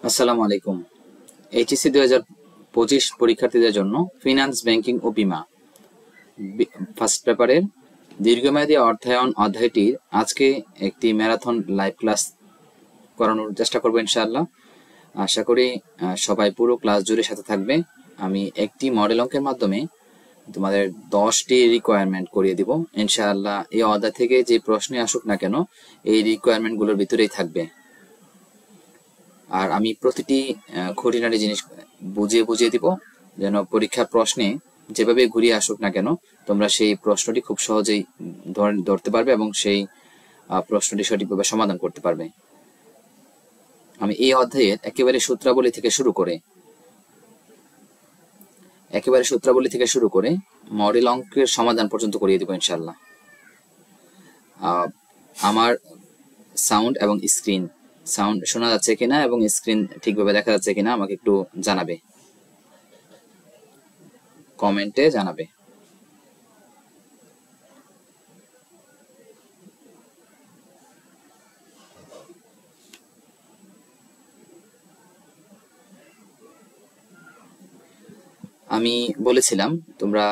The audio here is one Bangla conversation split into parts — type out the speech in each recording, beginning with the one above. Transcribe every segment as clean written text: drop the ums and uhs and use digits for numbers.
আসসালামু আলাইকুম। এইচএসসি 2025 পরীক্ষার্থীদের জন্য ফিনান্স, ব্যাংকিং ও বীমা ফার্স্ট পেপারের দীর্ঘমেয়াদী অর্থায়ন অধ্যায়টির আজকে একটি ম্যারাথন লাইভ ক্লাস করানোর চেষ্টা করবো ইনশাআল্লাহ। আশা করি সবাই পুরো ক্লাস জুড়ে সাথে থাকবে। আমি একটি মডেল অঙ্কের মাধ্যমে তোমাদের 10টি রিকোয়ারমেন্ট করিয়ে দিব ইনশাআল্লাহ। এই অধ্যায় থেকে যে প্রশ্নই আসুক না কেন এই রিকোয়ারমেন্টগুলোর ভিতরেই থাকবে। আর আমি প্রতিটি খুঁটিনাটি জিনিস বুঝিয়ে দিব, যেন পরীক্ষার প্রশ্নে যেভাবে ঘুরিয়ে আসুক না কেন তোমরা সেই প্রশ্নটি খুব সহজেই ধরতে পারবে এবং সেই প্রশ্নটি সঠিকভাবে সমাধান করতে পারবে। আমি এই অধ্যায়ের একেবারে সূত্রাবলী থেকে শুরু করে মডেল অঙ্কের সমাধান পর্যন্ত করিয়ে দিব ইনশাল্লাহ। আমার সাউন্ড এবং সাউন্ড শোনা যাচ্ছে কিনা এবং স্ক্রিন ঠিকভাবে দেখা যাচ্ছে কিনা আমাকে একটু জানাবে, কমেন্টে জানাবে। আমি বলেছিলাম তোমরা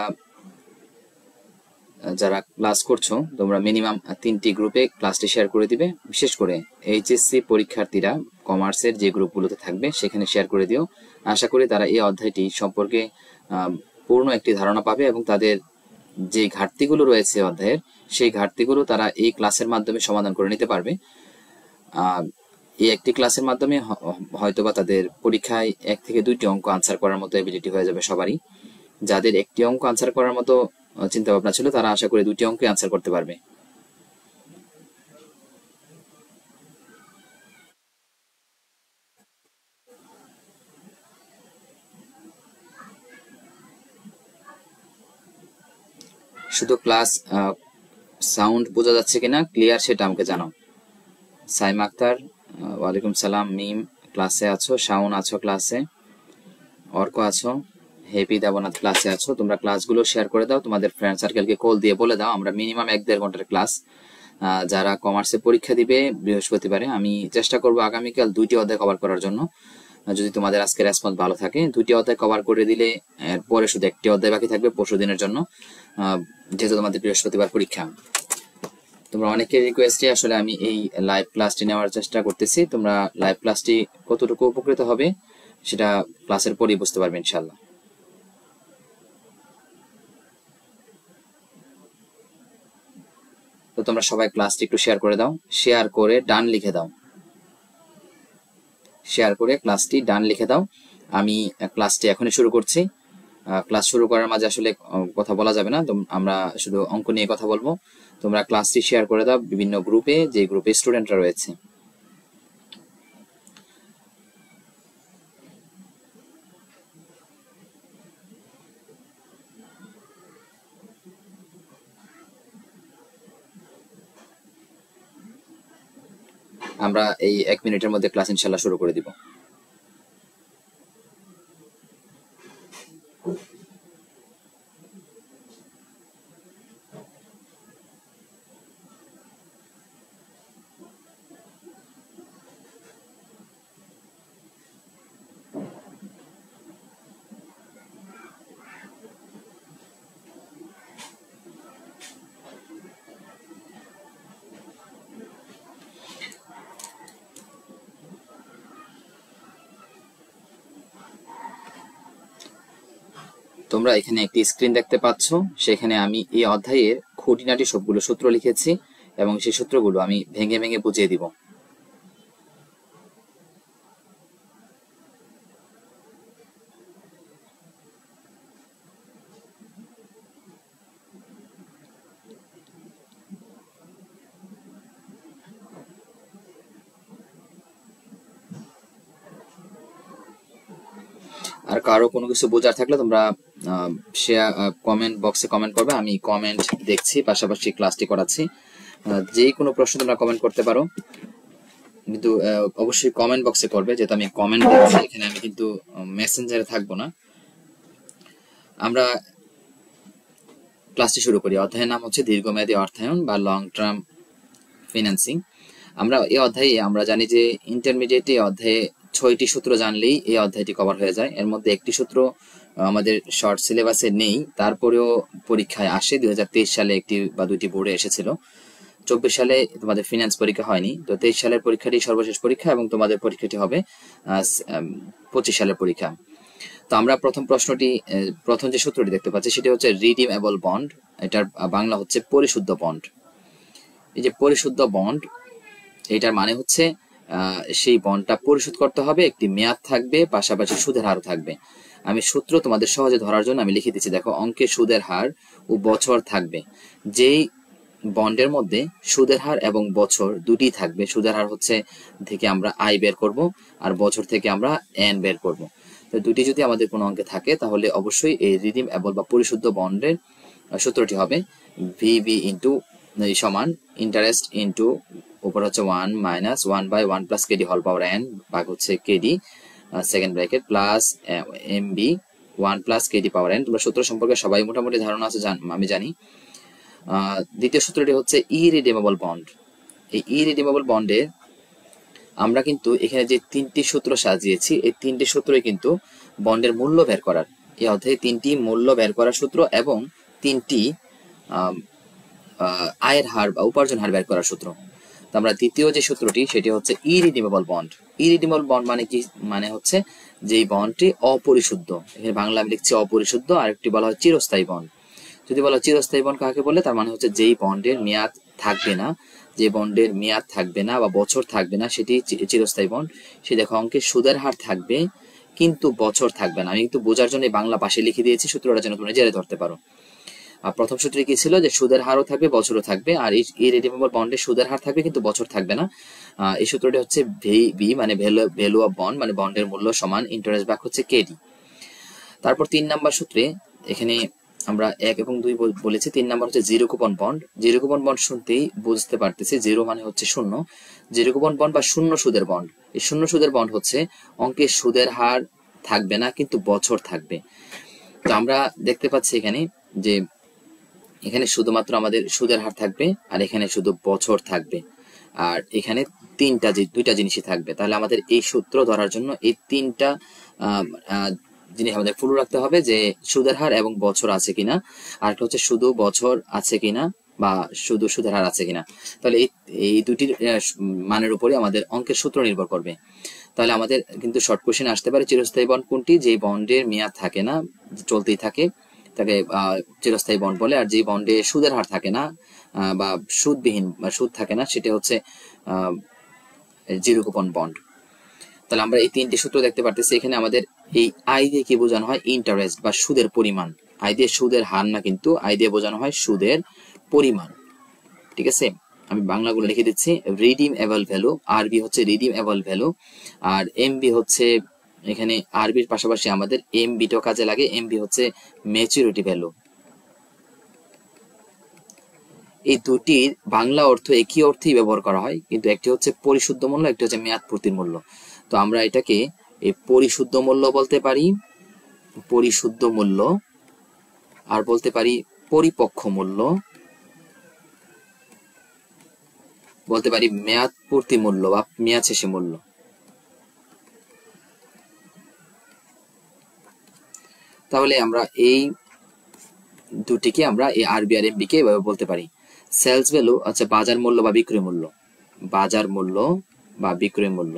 যারা ক্লাস করছো তোমরা মিনিমাম 3টি গ্রুপে ক্লাসটি শেয়ার করে দিবে। বিশেষ করে এইচএসসি পরীক্ষার্থীরা কমার্সের যে গ্রুপগুলোতে থাকবে সেখানে শেয়ার করে দিও। আশা করি তারা এই অধ্যায়টি সম্পর্কে পূর্ণ একটি ধারণা পাবে এবং তাদের যে ঘাটতিগুলো রয়েছে অধ্যায়ের সেই ঘাটতিগুলো তারা এই ক্লাসের মাধ্যমে সমাধান করে নিতে পারবে। এই একটি ক্লাসের মাধ্যমে হয়তোবা তাদের পরীক্ষায় 1 থেকে 2টি অঙ্ক আনসার করার মতো এবিলিটি হয়ে যাবে সবারই। যাদের একটি অঙ্ক আনসার করার মতো চিন্তা ভাবনা ছিল তারা আশা করি 2টি অঙ্কে আনসার করতে পারবে। শুধু ক্লাস সাউন্ড বোঝা যাচ্ছে কিনা ক্লিয়ার সেটা আমাকে জানাও। সাইমা আক্তার, ওয়ালাইকুম সালাম। মিম ক্লাসে আছো, শাওন আছো ক্লাসে, অর্ক আছো, হেপি দেবনাথ ক্লাসে আছো। তোমরা ক্লাসগুলো শেয়ার করে দাও, তোমাদের ফ্রেন্ড সার্কেলকে কল দিয়ে বলে দাও আমরা মিনিমাম 1-1.5 ঘন্টার ক্লাস। যারা কমার্সে পরীক্ষা দিবে বৃহস্পতিবারে, আমি চেষ্টা করবো আগামীকাল 2টি অধ্যায় কভার করার জন্য। যদি তোমাদের আজকে রেসপন্স ভালো থাকে 2টি অধ্যায় কভার করে দিলে এরপরে শুধু একটি অধ্যায় বাকি থাকবে পরশু দিনের জন্য, যেহেতু তোমাদের বৃহস্পতিবার পরীক্ষা। তোমরা অনেকের রিকোয়েস্টে আসলে আমি এই লাইভ ক্লাসটি নেওয়ার চেষ্টা করতেছি। তোমরা লাইভ ক্লাসটি কতটুকু উপকৃত হবে সেটা ক্লাসের পরেই বুঝতে পারবে ইনশাল্লাহ। তো তোমরা সবাই ক্লাসটি একটু শেয়ার করে দাও, শেয়ার করে ডান লিখে দাও, শেয়ার করে ক্লাসটি ডান লিখে দাও। আমি ক্লাসটি এখনই শুরু করছি। ক্লাস শুরু করার মাঝে আসলে কথা বলা যাবে না, তো আমরা শুধু অঙ্ক নিয়ে কথা বলবো। তোমরা ক্লাসটি শেয়ার করে দাও বিভিন্ন গ্রুপে, যে গ্রুপে স্টুডেন্টরা রয়েছে। আমরা এই 1 মিনিটের মধ্যে ক্লাস ইনশাল্লাহ শুরু করে দিব। তোমরা এখানে একটি স্ক্রিন দেখতে পাচ্ছ, সেখানে আমি এই অধ্যায়ের খুঁটিনাটি সবগুলো সূত্র লিখেছি এবং সেই সূত্রগুলো আমি ভেঙে ভেঙে বুঝিয়ে দিব। আর কারো কোনো কিছু বোঝার থাকলে তোমরা শেয়ার কমেন্ট বক্সে কমেন্ট করবে, আমি কমেন্ট দেখছি, পাশাপাশি ক্লাসটি করাচ্ছি। যে কোনো প্রশ্ন তোমরা কমেন্ট করতে পারো, কিন্তু অবশ্যই কমেন্ট বক্সে করবে, যেহেতু আমি কমেন্ট দেখছি এখানে, আমি কিন্তু মেসেঞ্জারে থাকবো না। আমরা ক্লাসটি শুরু করি। অধ্যায়ের নাম হচ্ছে দীর্ঘমেয়াদী অর্থায়ন বা লং টার্ম ফিন্যান্সিং। আমরা এই অধ্যায়ে আমরা জানি যে ইন্টারমিডিয়েট এই অধ্যায়ে 6টি সূত্র জানলেই এই অধ্যায়টি কভার হয়ে যায়। এর মধ্যে একটি সূত্র আমাদের শর্ট সিলেবাসে নেই, তারপরেও পরীক্ষায় আসে। 2023 সালে একটি বা দুইটি বোর্ডে এসেছিল। 24 সালে তোমাদের ফিনান্স পরীক্ষা হয়নি, তো 23 সালের পরীক্ষাটি সর্বশেষ পরীক্ষা এবং তোমাদের পরীক্ষাটি হবে 25 সালের পরীক্ষা। তো আমরা প্রথম যে সূত্রটি দেখতে পাচ্ছি সেটি হচ্ছে রিডিমেবল বন্ড। এটার বাংলা হচ্ছে পরিশুদ্ধ বন্ড। এই যে পরিশুদ্ধ বন্ড, এটার মানে হচ্ছে সেই বন্ডটা পরিশোধ করতে হবে, একটি মেয়াদ থাকবে, পাশাপাশি সুদের হারও থাকবে। আমি সূত্র তোমাদের সহজে ধরার জন্য আমি লিখে দিচ্ছি, দেখো অঙ্কে সুদের হার ও বছর থাকবে। যেই বন্ডের মধ্যে সুদের হার এবং বছর দুটি থাকবে, সুদের হার হচ্ছে থেকে আমরা আই বের করব, আর বছর থেকে আমরা এন বের করব। তো দুটি যদি আমাদের কোনো অঙ্কে থাকে তাহলে অবশ্যই এই রিডিমেবল বা পরিশুদ্ধ বন্ডের সূত্রটি হবে ভিভি ইন্টু সমান ইন্টারেস্ট ইন্টু উপর হচ্ছে 1 minus 1/1 plus KD whole power N ভাগ হচ্ছে KD second bracket plus MB 1 plus KD power N. তোমরা সূত্র সম্পর্কে সবাই মোটামুটি ধারণা আছে, আমি জানি। দ্বিতীয় সূত্রটি হচ্ছে ইরিডিমেবল বন্ড। এই ইরিডিমেবল বন্ডে আমরা কিন্তু এখানে যে 3টি সূত্র সাজিয়েছি, এই 3টি সূত্রই কিন্তু বন্ডের মূল্য বের করার, এই অধ্যায়ে 3টি মূল্য বের করার সূত্র এবং 3টি আয়ের হার বা উপার্জন হার বের করার সূত্র। তো আমরা দ্বিতীয় যে সূত্রটি সেটি হচ্ছে ইরিডিমেবল বন্ড। ইরিডিমেবল বন্ড মানে কি? মানে হচ্ছে যে বন্ডটি অপরিশুদ্ধ, এখানে বাংলা আমি লিখছি অপরিশুদ্ধ, আরেকটি বলা হয় চিরস্থায়ী বন্ড। যদি বলা চিরস্থায়ী বন্ড কাকে বলে, তার মানে হচ্ছে যেই বন্ডের মেয়াদ থাকবে না, যে বন্ডের মেয়াদ থাকবে না বা বছর থাকবে না, সেটি চিরস্থায়ী বন্ড। সে দেখো অঙ্কে সুদের হার থাকবে কিন্তু বছর থাকবে না। আমি কিন্তু বোঝার জন্য বাংলা পাশে লিখে দিয়েছি সূত্রটা যেন তোমরা জেনে ধরতে পারো। আর প্রথম সূত্রে কি ছিল, যে সুদের হারও থাকবে বছরও থাকবে, আর এই রিডিমেবল বন্ডে সুদের হার থাকবে কিন্তু বছর থাকবে না। এই সূত্রটি হচ্ছে ভি মানে ভ্যালু অফ বন্ড, মানে বন্ডের মূল্য সমান ইন্টারেস্ট ভাগ হচ্ছে কেডি। তারপর 3 নাম্বার সূত্রে এখানে আমরা 1 এবং 2 বলেছি। 3 নাম্বার হচ্ছে zero coupon bond. Zero coupon bond শুনতেই বুঝতে পারতেছি জিরো মানে হচ্ছে শূন্য। জিরো কুপন বন্ড বা শূন্য সুদের বন্ড, এই শূন্য সুদের বন্ড হচ্ছে অঙ্কে সুদের হার থাকবে না কিন্তু বছর থাকবে। তো আমরা দেখতে পাচ্ছি এখানে যে এখানে শুধুমাত্র আমাদের সুদের হার থাকবে আর এখানে শুধু বছর থাকবে, আর এখানে দুইটা জিনিসই থাকবে। তাহলে আমাদের এই সূত্র ধরার জন্য এই 3টা জিনিস আমাদের ফুল রাখতে হবে, যে সুদের হার এবং বছর আছে কিনা, আর একটা হচ্ছে শুধু বছর আছে কিনা বা শুধু সুদের হার আছে কিনা। তাহলে এই দুটির মানের উপরে আমাদের অঙ্কের সূত্র নির্ভর করবে। তাহলে আমাদের কিন্তু শর্ট কোশ্চেন আসতে পারে চিরস্থায়ী বন্ড কোনটি, যে বন্ডের মেয়াদ থাকে না, চলতেই থাকে, তাকে চিরস্থায়ী বন্ড বলে। আর যে বন্ডে সুদের হার থাকে না বা সুদবিহীন বা সুদ থাকে না, সেটা হচ্ছে জিরো কুপন বন্ড। তাহলে আমরা এই 3টি সূত্র দেখতে পারতেছি। এখানে আমাদের এই আই দিয়ে কি বোঝানো হয়, ইন্টারেস্ট বা সুদের পরিমাণ। আই দিয়ে সুদের হার না, কিন্তু আই দিয়ে বোঝানো হয় সুদের পরিমাণ। ঠিক আছে, আমি বাংলাগুলো লিখে দিচ্ছি। রিডিমেবল ভ্যালু, আরবি হচ্ছে রিডিমেবল ভ্যালু, আর এমবি হচ্ছে এখানে আরবির পাশাপাশি আমাদের এমবিটাও কাজে লাগে। এমবি হচ্ছে ম্যাচুরিটি ভ্যালু। এই দুটির বাংলা অর্থ একই অর্থেই ব্যবহার করা হয়, কিন্তু একটি হচ্ছে পরিশুদ্ধ মূল্য, একটি হচ্ছে মেয়াদ পূর্তির মূল্য। তো আমরা এটাকে এই পরিশুদ্ধ মূল্য বলতে পারি, পরিশুদ্ধ মূল্য, আর বলতে পারি পরিপক্ষ মূল্য, বলতে পারি মেয়াদ পূর্তি মূল্য বা মেয়াদ শেষে মূল্য। তাহলে আমরা এই দুটিকে আমরা এই আরবি আর এমবি কে এভাবে বলতে পারি। সেলস ভ্যালু হচ্ছে বাজার মূল্য বা বিক্রয় মূল্য, বাজার মূল্য বা বিক্রয় মূল্য।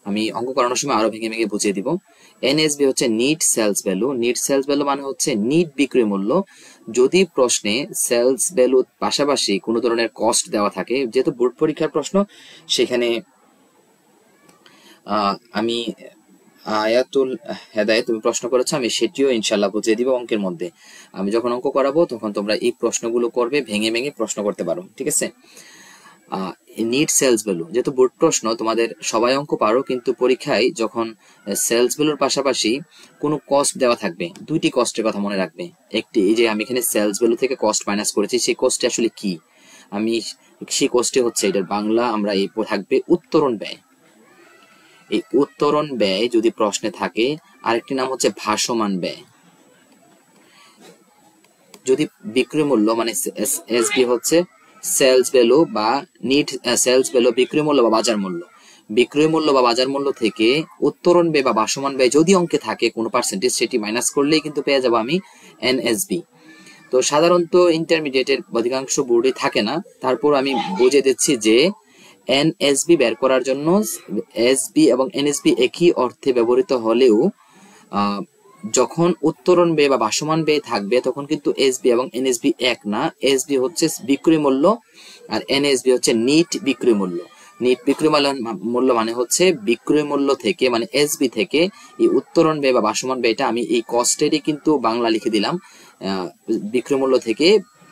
আমি অঙ্ক করানোর সময় আরো ভেঙে ভেঙে বুঝিয়ে দিব। এনএসবি হচ্ছে net sales value. Net sales value মানে হচ্ছে নিট বিক্রয় মূল্য। যদি প্রশ্নে সেলস ভ্যালু পাশাপাশি কোনো ধরনের কস্ট দেওয়া থাকে, যেহেতু বোর্ড পরীক্ষার প্রশ্ন, সেখানে আমি আয়াতুল হেদায়েত তুমি প্রশ্ন করেছো, আমি সেটিও ইনশাল্লাহ বুঝিয়ে দিব অঙ্কের মধ্যে। আমি যখন অঙ্ক করাবো তখন তোমরা এই প্রশ্নগুলো করবে, ভেঙে ভেঙে প্রশ্ন করতে পারো। ঠিক আছে, নিট সেলস ভ্যালু যেহেতু বোর্ড প্রশ্ন, তোমাদের সবাই অঙ্ক পারো, কিন্তু পরীক্ষায় যখন সেলস ভ্যালুর পাশাপাশি কোনো কস্ট দেওয়া থাকবে, দুইটি কস্টের কথা মনে রাখবে। একটি, এই যে আমি এখানে সেলস ভ্যালু থেকে কস্ট মাইনাস করেছি, সেই কস্টটি আসলে কি, আমি সেই কস্টটি হচ্ছে এটার বাংলা আমরা এই থাকবে উত্তরণ ব্যয়। এই উত্তরণ ব্যয় যদি প্রশ্নে থাকে, আরেকটি নাম হচ্ছে ভাসমান ব্যয়। যদি বিক্রয় মূল্য মানে এসবি হচ্ছে সেলস ভ্যালু বা নিট সেলস ভ্যালু, বিক্রয় মূল্য বা বাজার মূল্য। বিক্রয় মূল্য বা বাজার মূল্য থেকে উত্তরণ ব্যয় বা ভাসমান ব্যয় যদি অঙ্কে থাকে কোনো পার্সেন্টেজ, সেটি মাইনাস করলেই কিন্তু পেয়ে যাবো আমি এনএসবি। তো সাধারণত ইন্টারমিডিয়েটের অধিকাংশ বোর্ডে থাকে না, তারপর আমি বুঝে দিচ্ছি যে এনএসবি বের করার জন্য এসবি এবং এনএসবি একই অর্থে ব্যবহৃত হলেও যখন উত্তরণ ব্যয় বা ভাসমান ব্যয় থাকবে তখন কিন্তু এসবি এবং এনএসবি এক না। এসবি হচ্ছে বিক্রয় মূল্য আর এনএসবি হচ্ছে নিট বিক্রয় মূল্য। নিট বিক্রয় মূল্য মানে হচ্ছে বিক্রয় মূল্য থেকে, মানে এসবি থেকে এই উত্তরণ ব্যয় বা ভাসমান ব্যয়টা আমি এই কস্টেরই কিন্তু বাংলা লিখে দিলাম। বিক্রয় মূল্য থেকে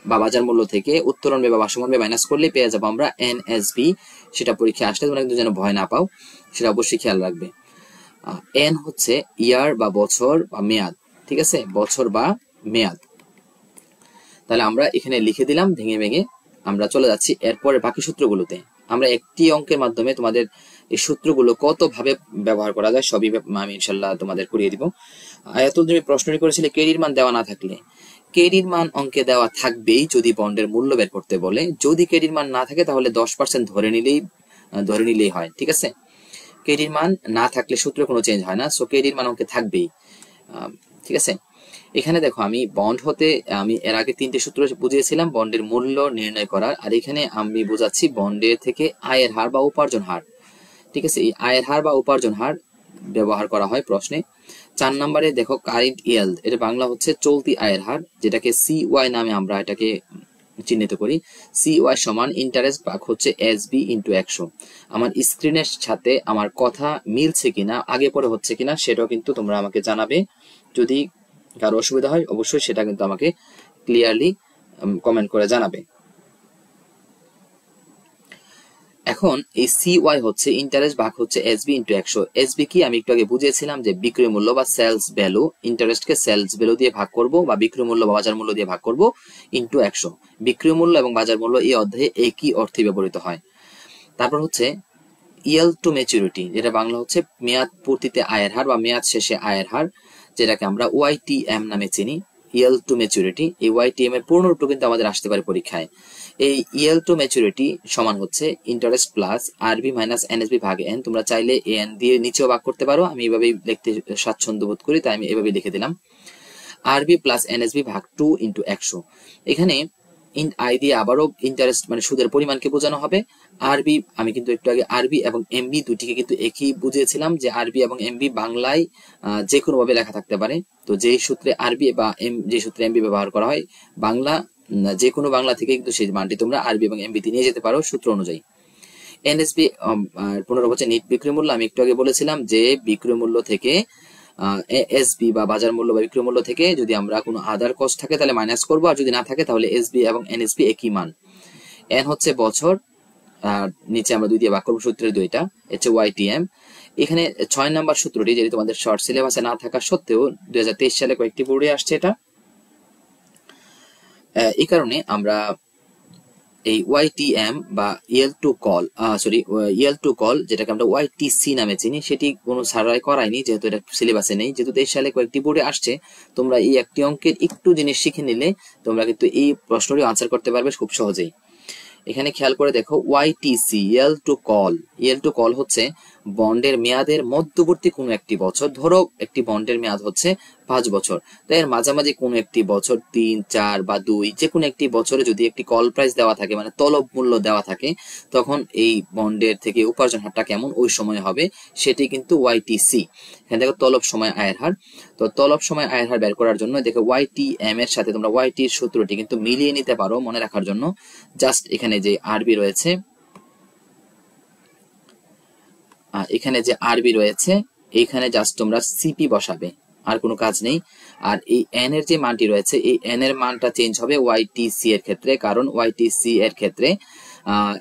বা বাজার মূল্য থেকে উত্তরণ ব্যয় বা ভাসমান ব্যয় মাইনাস করলে পেয়ে যাবো আমরা এনএসবি। সেটা পরীক্ষা আসলে তোমরা কিন্তু যেন ভয় না পাও, সেটা অবশ্যই খেয়াল রাখবে। এন হচ্ছে ইয়ার বা বছর বা মেয়াদ, ঠিক আছে, বছর বা মেয়াদ। তাহলে আমরা এখানে লিখে দিলাম ভেঙে ভেঙে। আমরা চলে যাচ্ছি এরপরে বাকি সূত্রগুলোতে। আমরা একটি অঙ্কের মাধ্যমে তোমাদের এই সূত্রগুলো কত ভাবে ব্যবহার করা যায় সবই আমি ইনশাল্লাহ তোমাদের করিয়ে দিব। আয়াতুল তুমি প্রশ্নটি করেছিলে কেডির মান দেওয়া না থাকলে। কেডির মান অঙ্কে দেওয়া থাকবেই যদি বন্ডের মূল্য বের করতে বলে। যদি কেডির মান না থাকে তাহলে 10% ধরে নিলেই হয়, ঠিক আছে। কেডির মান না থাকলে সূত্র কোনো চেঞ্জ হয় না, সো কেডির মান অঙ্কে থাকবেই, ঠিক আছে। এখানে দেখো আমি বন্ড হতে আমি এর আগে 3টে সূত্র বুঝিয়েছিলাম বন্ডের মূল্য নির্ণয় করার, আর এখানে আমি বোঝাচ্ছি বন্ডের থেকে আয়ের হার বা উপার্জন হার, ঠিক আছে। এই আয়ের হার বা উপার্জন হার ব্যবহার করা হয় প্রশ্নে। 4 নম্বরে দেখো কারেন্ট ইয়েল্ড, এটা বাংলা হচ্ছে চলতি আয়ের হার, যেটাকে সিওয়াই নামে আমরা এটাকে চিহ্নিত করি। সিওয়াই সমান ইন্টারেস্ট ভাগ হচ্ছে এসবি ইন্টু 100। আমার স্ক্রিনের সাথে আমার কথা মিলছে কিনা, আগে পরে হচ্ছে কিনা সেটাও কিন্তু তোমরা আমাকে জানাবে। যদি কারো অসুবিধা হয় অবশ্যই সেটা কিন্তু আমাকে ক্লিয়ারলি কমেন্ট করে জানাবে। এখন এই সিওয়াই হচ্ছে ইন্টারেস্ট ভাগ হচ্ছে এসবি ইন্টু 100। এসবি কি আমি একটু আগে বুঝিয়েছিলাম যে বিক্রয় মূল্য বা সেলস ভ্যালু, ইন্টারেস্টকে সেলস ভ্যালু দিয়ে ভাগ করব বা বিক্রয় মূল্য বা বাজার মূল্য দিয়ে ভাগ করব ইন্টু 100। বিক্রয় মূল্য এবং বাজার মূল্য এই অধ্যায়ে একই অর্থে ব্যবহৃত হয়। তারপর হচ্ছে ইয়েল টু ম্যাচুরিটি, যেটা বাংলা হচ্ছে মেয়াদ পূর্তিতে আয়ের হার বা মেয়াদ শেষে আয়ের হার, যেটাকে আমরা ওয়াইটিএম নামে চিনি। ইয়েল টু ম্যাচুরিটি, এই ওয়াইটিএম এর পূর্ণরূপ কিন্তু আমাদের আসতে পারে পরীক্ষায়। এই ইয়েল টু ম্যাচুরিটি সমান হচ্ছে ইন্টারেস্ট প্লাস আরবি মাইনাস এনএসবি ভাগ এন। তোমরা চাইলে এন দিয়ে নিচেও ভাগ করতে পারো, আমি এভাবেই লিখতে স্বাচ্ছন্দ্য বোধ করি তাই আমি এভাবেই লিখে দিলাম। আরবি প্লাস এনএসবি ভাগ 2 ইন্টু 100। এখানে আই দিয়ে আবারও ইন্টারেস্ট মানে সুদের পরিমাণকে বোঝানো হবে। আরবি আমি কিন্তু একটু আগে আরবি এবং এমবি দুটিকে কিন্তু একই বুঝিয়েছিলাম যে আরবি এবং এমবি বাংলায় যে কোনো ভাবে লেখা থাকতে পারে। তো যেই সূত্রে আরবি বা যে সূত্রে এমবি ব্যবহার করা হয় বাংলা, যে কোনো বাংলা থেকে কিন্তু সেই মানটি তোমরা আরবি এবং এমবিতে নিয়ে যেতে পারো সূত্র অনুযায়ী। এনএসবি 15 হচ্ছে নিট বিক্রয় মূল্য। আমি একটু আগে বলেছিলাম যে বিক্রয় মূল্য থেকে এসবি বা বাজার মূল্য বা বিক্রয় মূল্য থেকে যদি আমরা কোনো আদার কস্ট থাকে তাহলে মাইনাস করবো, আর যদি না থাকে তাহলে এসবি এবং এনএসবি একই মান। এন হচ্ছে বছর, নিচে আমরা 2 দিয়ে ভাগ করবো, সূত্রের 2টা হচ্ছে ওয়াইটিএম। এখানে 6 নম্বর সূত্রটি যেটি তোমাদের শর্ট সিলেবাসে না থাকা সত্ত্বেও 2023 সালে কয়েকটি বোর্ডে আসছে এটা। এই কারণে আমরা এই ওয়াইটিএম বা ইয়েল টু কল যেটাকে আমরা ওয়াইটিসি নামে চিনি, সেটি কোনো সার্ভে করায়নি যেহেতু এটা সিলেবাসে নেই। যেহেতু 23 সালে কয়েকটি বোর্ডে আসছে, তোমরা এই একটি অঙ্কের একটু জিনিস শিখে নিলে তোমরা কিন্তু এই প্রশ্নটি আনসার করতে পারবে খুব সহজেই। এখানে খেয়াল করে দেখো ওয়াইটিসি ইয়েল টু কল হচ্ছে বন্ডের মেয়াদের মধ্যবর্তী কোনো একটি বছর। ধরো একটি বন্ডের মেয়াদ হচ্ছে 5 বছর, তাই এর মাঝামাঝি কোনো একটি বছর 3, 4 বা 2 যে কোনো একটি বছরে যদি একটি কল প্রাইস দেওয়া থাকে মানে তলব মূল্য দেওয়া থাকে, তখন এই বন্ডের থেকে উপার্জন হারটা কেমন ওই সময় হবে সেটি কিন্তু ওয়াইটিসি। এখানে দেখো তলব সময় আয়ের হার। তো তলব সময় আয়ের হার বের করার জন্য দেখো ওয়াইটিএম এর সাথে তোমরা ওয়াইটির সূত্রটি কিন্তু মিলিয়ে নিতে পারো মনে রাখার জন্য। জাস্ট এখানে যে আরবি রয়েছে, এইখানে জাস্ট তোমরা সিপি বসাবে, আর কোনো কাজ নেই। আর এই এন এর যে মানটি রয়েছে এই এন এর মানটা চেঞ্জ হবে ওয়াইটিসি এর ক্ষেত্রে, কারণ ওয়াইটিসি এর ক্ষেত্রে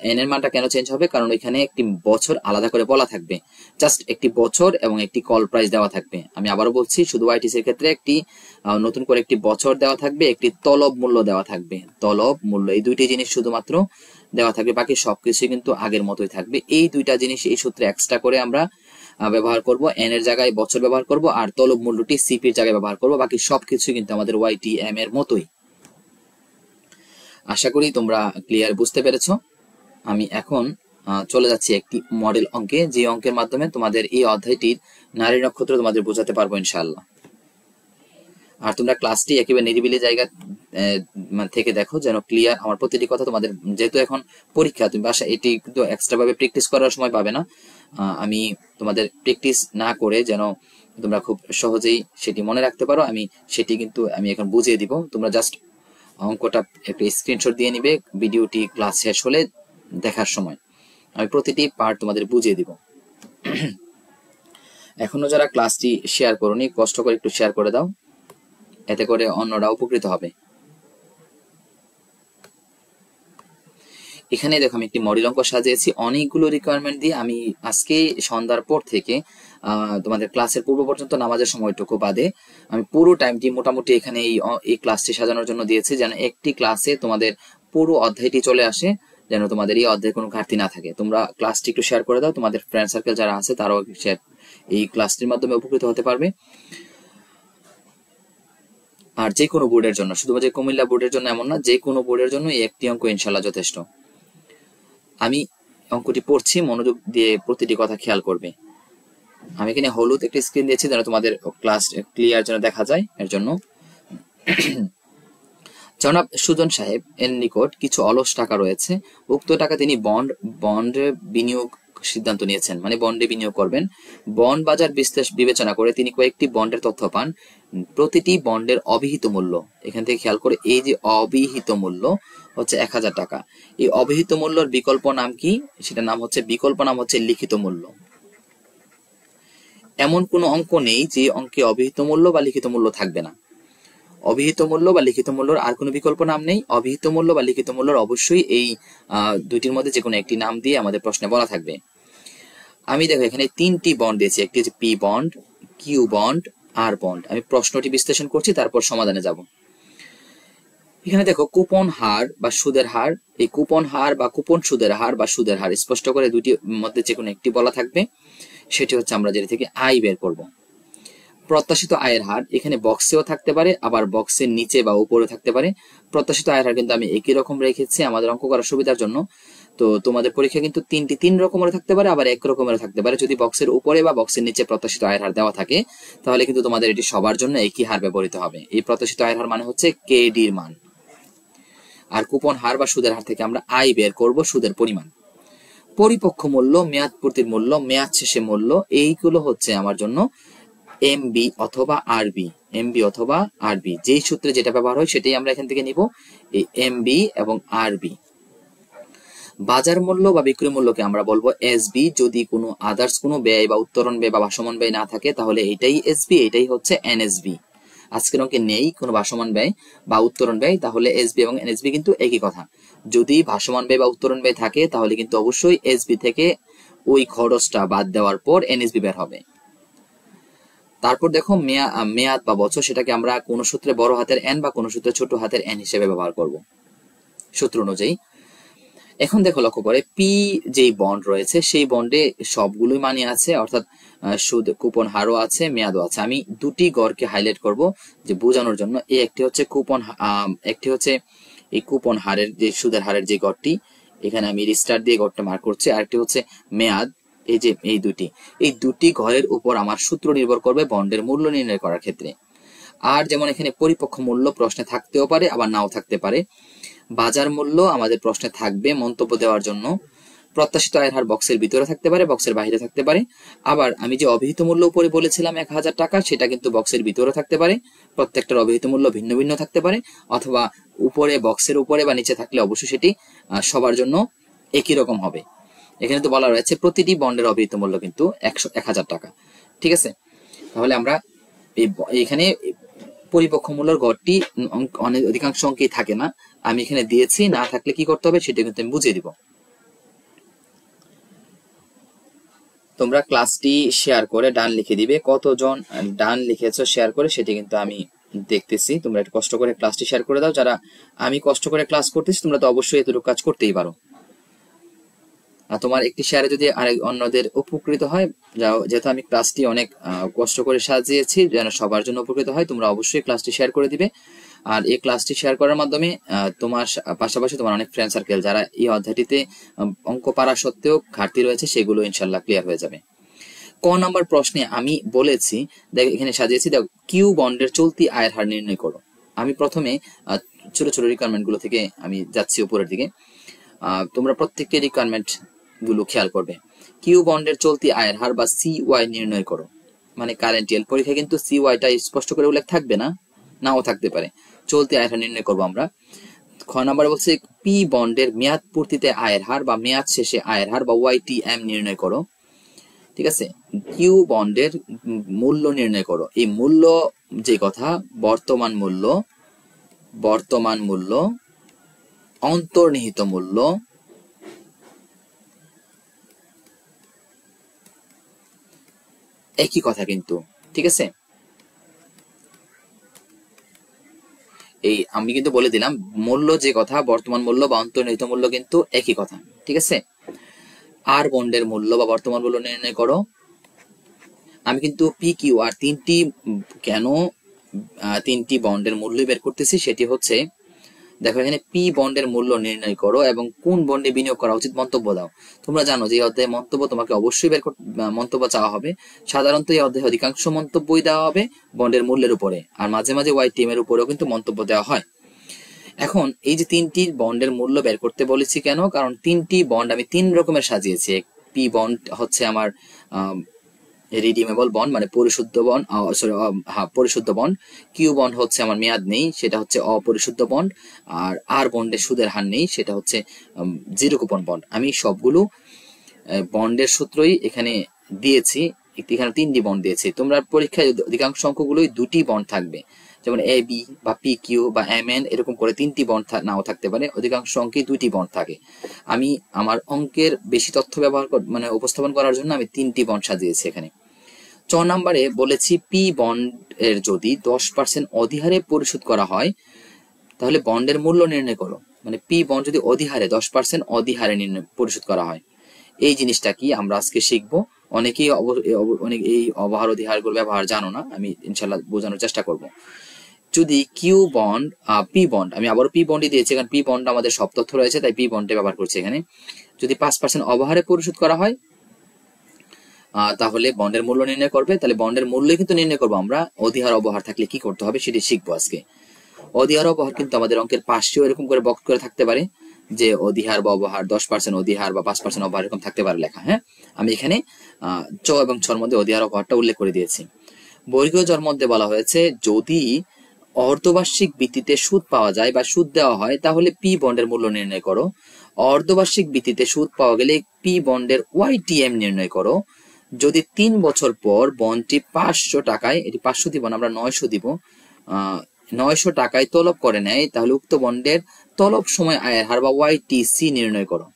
এন এর মানটা কেন চেঞ্জ হবে, কারণ এখানে একটি বছর আলাদা করে বলা থাকবে। জাস্ট একটি বছর এবং একটি কল প্রাইস দেওয়া থাকবে। আমি আবারও বলছি, শুধু ওয়াইটিসি এর ক্ষেত্রে একটি নতুন করে একটি বছর দেওয়া থাকবে, একটি তলব মূল্য দেওয়া থাকবে। তলব মূল্য এই দুইটি জিনিস শুধুমাত্র দেওয়া থাকবে, বাকি সবকিছু কিন্তু আগের মতোই থাকবে। এই দুইটা জিনিস এই সূত্রে এক্সট্রা করে আমরা ব্যবহার করব। এন এর জায়গায় বছর ব্যবহার করব আর তলব মূল্যটি সিপির জায়গায় ব্যবহার করব, বাকি সবকিছু কিন্তু আমাদের ওয়াইটিএম এর মতোই। আশা করি তোমরা ক্লিয়ার বুঝতে পেরেছো। আমি এখন চলে যাচ্ছি একটি মডেল অঙ্কে, যে অঙ্কের মাধ্যমে তোমাদের এই অধ্যায়টির নারী নক্ষত্র তোমাদের বোঝাতে পারবো ইনশাআল্লাহ। আর তোমরা ক্লাসটি একেবারে নিরিবিলি জায়গা থেকে দেখো, যেন ক্লিয়ার আমার প্রতিটি কথা তোমাদের, যেহেতু এখন পরীক্ষা, তুমি বাসা এটি কিন্তু এক্সট্রা ভাবে প্র্যাকটিস করার সময় পাবে না। আমি তোমাদের প্র্যাকটিস না করে যেন তোমরা খুব সহজেই সেটি মনে রাখতে পারো, আমি সেটি কিন্তু আমি এখন বুঝিয়ে দিব। তোমরা জাস্ট অঙ্কটা একটা স্ক্রিনশট দিয়ে নিবে ভিডিওটি ক্লাস শেষ হলে দেখার সময়। আমি প্রতিটি পার্ট তোমাদের বুঝিয়ে দিব। এখনো যারা ক্লাসটি শেয়ার করোনি, কষ্ট করে একটু শেয়ার করে দাও, এতে করে অন্যরা উপকৃত হবে। এখানে দেখো আমি একটি মডেল অঙ্ক সাজিয়েছি অনেকগুলো রিকোয়ারমেন্ট দিয়ে। আমি আজকে সন্ধ্যার পর থেকে তোমাদের ক্লাসের পূর্ব পর্যন্ত নামাজের সময়টুকু বাদে আমি পুরো টাইমটি মোটামুটি এখানে এই ক্লাসটি সাজানোর জন্য দিয়েছি, যেন একটি ক্লাসে তোমাদের পুরো অধ্যায়টি চলে আসে, যেন তোমাদের এই অধ্যায়ে কোনো ঘাটতি না থাকে। তোমরা ক্লাসটি একটু শেয়ার করে দাও, তোমাদের ফ্রেন্ড সার্কেল যারা আছে তারাও এই ক্লাসটির মাধ্যমে উপকৃত হতে পারবে। আর যে কোনো বোর্ডের জন্য, শুধুমাত্র কুমিল্লা বোর্ডের জন্য এমন না, যে কোনো বোর্ডের জন্য এই একটি অঙ্ক ইনশাল্লাহ যথেষ্ট। আমি অঙ্কটি পড়ছি, মনোযোগ দিয়ে প্রতিটি কথা খেয়াল করবে। আমি এখানে হলুদ একটি স্ক্রিন দিয়েছি যেন তোমাদের ক্লাস ক্লিয়ার যেন দেখা যায়। এর জন্য জনাব সুজন সাহেব এর নিকট কিছু অলস টাকা রয়েছে, উক্ত টাকা তিনি বন্ডে বিনিয়োগ সিদ্ধান্ত নিয়েছেন, মানে বন্ডে বিনিয়োগ করবেন। বন্ড বাজার বিবেচনা করে তিনি কয়েকটি বন্ডের তথ্য পান। প্রতিটি বন্ডের অবিহিত মূল্য, এখান থেকে খেয়াল করে, এই যে অবিহিত মূল্য হচ্ছে 1000 টাকা। এই অবিহিত মূল্যের বিকল্প নাম কি? সেটার নাম হচ্ছে, বিকল্প নাম হচ্ছে লিখিত মূল্য। এমন কোনো অঙ্ক নেই যে অঙ্কে অবিহিত মূল্য বা লিখিত মূল্য থাকবে না। অবিহিত মূল্য বা লিখিত মূল্যর আর কোনো বিকল্প নাম নেই। অবিহিত মূল্য বা লিখিত মূল্যর অবশ্যই এই দুইটির মধ্যে যে কোনো একটি নাম দিয়ে আমাদের প্রশ্নে বলা থাকবে। আমি দেখো এখানে 3টি বন্ড দিয়েছি, একটি হচ্ছে পি বন্ড, কিউ বন্ড, আর বন্ড। আমি প্রশ্নটি বিশ্লেষণ করছি, তারপর সমাধানে যাব। এখানে দেখো কুপন হার বা সুদের হার, এই কুপন হার বা কুপন সুদের হার বা সুদের হার স্পষ্ট করে দুটির মধ্যে যে কোনো একটি বলা থাকবে, সেটি হচ্ছে আমরা যেটা থেকে আয় বের করব। প্রত্যাশিত আয়ের হার এখানে বক্সেও থাকতে পারে, আবার বক্সের নিচে বা উপরে থাকতে পারে। প্রত্যাশিত আয়ের হার কিন্তু আমি একই রকম রেখেছি আমাদের অঙ্ক করার সুবিধার জন্য। তো তোমাদের পরীক্ষা কিন্তু 3 রকমের থাকতে পারে, আবার 1 রকমের থাকতে পারে। যদি বক্সের উপরে বা বক্সের নিচে প্রত্যাশিত আয়ের হার দেওয়া থাকে, তাহলে কিন্তু তোমাদের এটি সবার জন্য একই হার ব্যবহৃত হবে। এই প্রত্যাশিত আয়ের হার মানে হচ্ছে কেডির মান। আর কুপন হার বা সুদের হার থেকে আমরা আয় বের করব, সুদের পরিমাণ। পরিপক্ক মূল্য, মেয়াদ পূর্তির মূল্য, মেয়াদ শেষে মূল্য, এইগুলো হচ্ছে আমার জন্য এমবি অথবা আরবি। এমবি অথবা আরবি, যেই সূত্রে যেটা ব্যবহার হয় সেটাই আমরা এখান থেকে নিব, এই এমবি এবং আরবি। বাজার মূল্য বা বিক্রয় মূল্যকে আমরা বলবো এসবি। যদি কোনো আদার্স কোনো ব্যয় বা উত্তোলন ব্যয় বা ভাসমান ব্যয় না থাকে, তাহলে এটাই এসবি, এটাই হচ্ছে এনএসবি। আজকের অঙ্কে নেই কোনো ভাসমান ব্যয় বা উত্তোলন ব্যয়, তাহলে এসবি এবং এনএসবি কিন্তু একই কথা। যদি ভাসমান ব্যয় বা উত্তোলন ব্যয় থাকে, তাহলে কিন্তু অবশ্যই এসবি থেকে ওই খরচটা বাদ দেওয়ার পর এনএসবি বের হবে। তারপর দেখো মেয়াদ বা বছর, সেটাকে আমরা কোন সূত্রে বড় হাতের এন বা কোন সূত্রে ছোট হাতের এন হিসেবে ব্যবহার করব সূত্র অনুযায়ী। এখন দেখো লক্ষ্য করে, পি যেই বন্ড রয়েছে সেই বন্ডে সবগুলোই মানি আছে, অর্থাৎ সুদ, কুপন হারও আছে, মেয়াদও আছে। আমি দুটি গড়কে হাইলাইট করব যে বোঝানোর জন্য। এই একটি হচ্ছে একটি হচ্ছে এই কুপন হারের যে সুদের হারের যে গড়টি, এখানে আমি রিস্টার দিয়ে গড়টা মার্ক করছি। আরেকটি হচ্ছে মেয়াদ, এই যে এই দুটি ঘরের উপর আমার সূত্র নির্ভর করবে বন্ডের মূল্য নির্ণয় করার ক্ষেত্রে। আর যেমন এখানে পরিপক্ক মূল্য প্রশ্নে থাকতেও পারে, আবার নাও থাকতে পারে। বাজার মূল্য আমাদের প্রশ্নে থাকবে মন্তব্য দেওয়ার জন্য। প্রত্যাশিত আয়ের হার বক্সের ভিতরে থাকতে পারে, বক্সের বাইরে থাকতে পারে। আবার আমি যে অভিহিত মূল্য উপরে বলেছিলাম 1000 টাকা, সেটা কিন্তু বক্সের ভিতরে থাকতে পারে। প্রত্যেকটার অভিহিত মূল্য ভিন্ন ভিন্ন থাকতে পারে, অথবা উপরে বক্সের উপরে বা নিচে থাকলে অবশ্যই সেটি সবার জন্য একই রকম হবে। এখানে তো বলা রয়েছে প্রতিটি বন্ডের অভিহিত মূল্য কিন্তু 1000 টাকা। ঠিক আছে, তাহলে আমরা এখানে পরিপক্ক মূল্যের গড়টি অধিকাংশ অঙ্কেই থাকে না, আমি এখানে দিয়েছি। না থাকলে কি করতে হবে সেটা কিন্তু আমি বুঝিয়ে দিব। তোমরা ক্লাসটি শেয়ার করে ডান লিখে দিবে, কতজন ডান লিখেছো শেয়ার করে সেটি কিন্তু আমি দেখতেছি। তোমরা একটু কষ্ট করে ক্লাসটি শেয়ার করে দাও। যারা আমি কষ্ট করে ক্লাস করতেছি, তোমরা তো অবশ্যই এতটুকু কাজ করতেই পারো। আর তোমার একটি শেয়ারে যদি আরেক অন্যদের উপকৃত হয়, যেহেতু আমি ক্লাসটি অনেক কষ্ট করে সাজিয়েছি যেন সবার জন্য উপকৃত হয়, তোমরা অবশ্যই ক্লাসটি শেয়ার করে দিবে। আর এই ক্লাসটি শেয়ার করার মাধ্যমে তোমার পাশাপাশি তোমার অনেক ফ্রেন্ড সার্কেল যারা এই অধ্যায়টিতে অঙ্ক পারা সত্ত্বেও ঘাটতি রয়েছে সেগুলো ইনশাল্লাহ ক্লিয়ার হয়ে যাবে। ক নাম্বার প্রশ্নে আমি বলেছি, দেখ এখানে সাজিয়েছি, দেখ কিউ বন্ডের চলতি আয়ের হার নির্ণয় করো। আমি প্রথমে ছোট ছোট রিকোয়ারমেন্ট গুলো থেকে আমি যাচ্ছি উপরের দিকে। তোমরা প্রত্যেকটি রিকোয়ারমেন্ট গুলো খেয়াল করবে। কিউ বন্ডের চলতি আয়ের হার বা CY নির্ণয় করো, মানে কারেন্ট ইয়ার পরীক্ষায় কিন্তু CYটা স্পষ্ট করে উল্লেখ থাকবে না, নাও থাকতে পারে। চলতি আয়ের হার নির্ণয় করবো আমরা। খ নাম্বার বলছে পি বন্ডের মেয়াদ পূর্তিতে আয়ের হার বা মেয়াদ শেষে আয়ের হার বা YTM নির্ণয় করো। ঠিক আছে, কিউ বন্ডের মূল্য নির্ণয় করো। এই মূল্য যে কথা, বর্তমান মূল্য, অন্তর্নিহিত মূল্য, একই কথা কিন্তু। ঠিক আছে, এই আমি কিন্তু বলে দিলাম মূল্য যে কথা, বর্তমান মূল্য বা অন্তর্নিহিত মূল্য কিন্তু একই কথা। ঠিক আছে, আর বন্ডের মূল্য বা বর্তমান মূল্য নির্ণয় করো। আমি কিন্তু PQ আর তিনটি বন্ডের মূল্য বের করতেছি, সেটি হচ্ছে, দেখো এখানে পি বন্ডের মূল্য নির্ণয় করো এবং কোন বন্ডে বিনিয়োগ করা উচিত মন্তব্য দাও। তোমরা জানো যে এই অধ্যায়ে মন্তব্য তোমাকে অবশ্যই মন্তব্য চাওয়া হবে। সাধারণত এই অধ্যায়ে অধিকাংশ মন্তব্যই দেওয়া হবে বন্ডের মূল্যের উপরে, আর মাঝে মাঝে YTM এর উপরেও কিন্তু মন্তব্য দেওয়া হয়। এখন এই যে তিনটি বন্ডের মূল্য বের করতে বলেছি কেন, কারণ তিনটি বন্ড আমি তিন রকমের সাজিয়েছি। পি বন্ড হচ্ছে আমার রিডিমেবল বন্ড, মানে পরিশুদ্ধ বন্ড, পরিশুদ্ধ বন্ড। কিউ বন্ড হচ্ছে আমার মেয়াদ নেই, সেটা হচ্ছে অপরিশুদ্ধ বন্ড। আর বন্ডের সুদের হার নেই, সেটা হচ্ছে জিরো কুপন বন্ড। আমি সবগুলো বন্ডের সূত্রই এখানে দিয়েছি। এখানে তিনটি বন্ড দিয়েছি। তোমরা পরীক্ষায় অধিকাংশ অঙ্কগুলোই দুটি বন্ড থাকবে, যেমন AB বা PQ বা MN এরকম করে তিনটি বন্ড নাও থাকতে পারে। অধিকাংশ অঙ্কে দুইটি বন্ড থাকে। আমি আমার অঙ্কের বেশি তথ্য ব্যবহার মানে উপস্থাপন করার জন্য আমি তিনটি বন্ড সাজিয়েছি এখানে। 6 নম্বরে বলেছি পি বন্ড এর যদি 10% অধিহারে পরিশোধ করা হয় তাহলে বন্ডের মূল্য নির্ণয় করো। মানে পি বন্ড যদি অধিহারে 10% অধিহারে পরিশোধ করা হয়, এই জিনিসটা কি আমরা আজকে শিখবো। অনেকেই অনেক এই অবহার অধিহারগুলো ব্যবহার জানো না, আমি ইনশাল্লাহ বোঝানোর চেষ্টা করব। যদি কিউ বন্ড পি বন্ড, আমি আবারও পি বন্ডই দিয়েছি কারণ পি বন্ড আমাদের সব তথ্য রয়েছে, তাই পি বন্ডে ব্যবহার করছি এখানে। যদি 5% অবহারে পরিশোধ করা হয় তাহলে বন্ডের মূল্য নির্ণয় করবে। তাহলে বন্ডের মূল্য কিন্তু নির্ণয় করবো আমরা। অধিহার অবহার থাকলে কি করতে হবে সেটি শিখবো আজকে। অধিহার অবহার কিন্তু আমাদের অঙ্কের পাশেও এরকম করে বক্স করে থাকতে পারে, যে অধিহার বা অবহার 10% অধিহার বা 5% অবহার এরকম থাকতে পারে লেখা। হ্যাঁ, আমি এখানে চ এবং ছর মধ্যে অধিহার অবহারটা উল্লেখ করে দিয়েছি। বর্গীয় জর মধ্যে বলা হয়েছে যদি অর্ধবার্ষিক ভিত্তিতে সুদ পাওয়া যায় বা সুদ দেওয়া হয় তাহলে পি বন্ডের মূল্য নির্ণয় করো। অর্ধবার্ষিক ভিত্তিতে সুদ পাওয়া গেলে পি বন্ডের YTM নির্ণয় করো। যদি 3 বছর পর বন্ডটি 500 টাকায়, এটি 500 দিব না, আমরা 900 দিব, 900 টাকায় তলব করে নেয় তাহলে উক্ত বন্ডের তলব সময় আয়ের হার বা YTC নির্ণয় করো।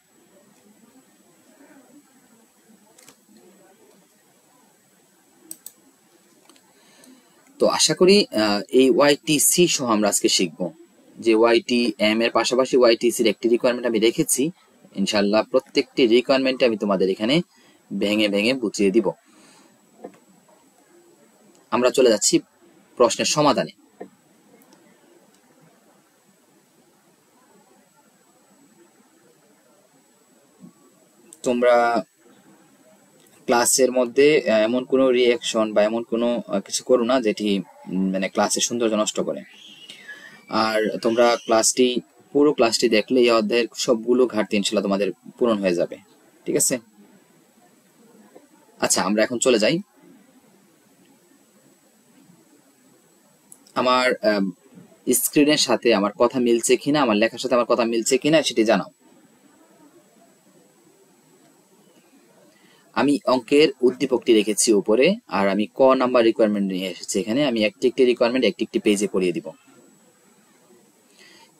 তো আশা করি এই YTC সহ আমরা আজকে শিখবো, যে YTM এর পাশাপাশি YTC এর একটি রিকোয়ারমেন্ট আমি রেখেছি। ইনশাআল্লাহ প্রত্যেকটি রিকোয়ারমেন্টে আমি তোমাদের এখানে ভেঙে ভেঙে বুঝিয়ে দিব। আমরা চলে যাচ্ছি প্রশ্নের সমাধানে। তোমরা ক্লাসের মধ্যে এমন কোনো রিঅ্যাকশন বা এমন কোনো কিছু করো না যেটি মানে ক্লাসের সৌন্দর্য নষ্ট করে। আর তোমরা পুরো ক্লাসটি দেখলে এই অধ্যায়ের সবগুলো ঘাটতি ইনশাআল্লাহ তোমাদের পূরণ হয়ে যাবে। ঠিক আছে, আচ্ছা আমরা এখন চলে যাই। আমার স্ক্রিনের সাথে আমার কথা মিলছে কিনা, আমার লেখার সাথে আমার কথা মিলছে কিনা সেটি জানাও। আমি অঙ্কের উদ্দীপকটি রেখেছি উপরে, আর আমি ক নাম্বার রিকোয়ারমেন্ট নিয়ে এসেছি এখানে। আমি একটি রিকোয়ারমেন্ট একটি পেজে পড়িয়ে দিব।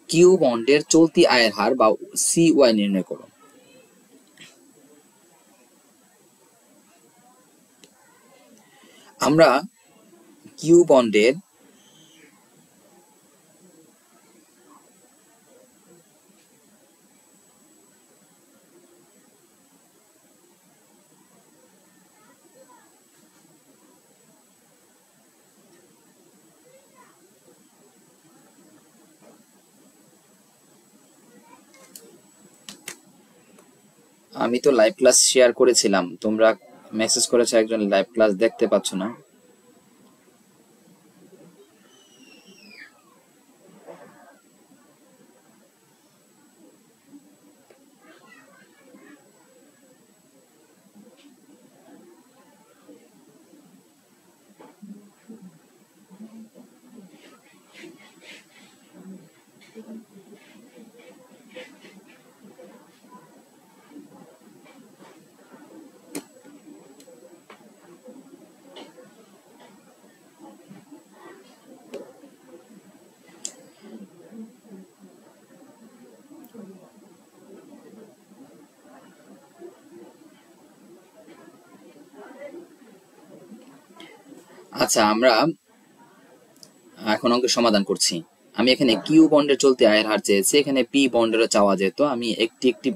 কিউ বন্ডের চলতি আয়ের হার বা CY নির্ণয় করো। আমরা কিউ বন্ডের আমি তো লাইভ ক্লাস শেয়ার করেছিলাম, তোমরা মেসেজ করেছো একজন লাইভ ক্লাস দেখতে পাচ্ছ না। আচ্ছা, আমরা এখন অঙ্কের সমাধান করছি। আমি এখানে কিউ বন্ডের চলতি আয়ের হার চেয়েছি, এখানে পি বন্ডেরও চাওয়া যেত। আমি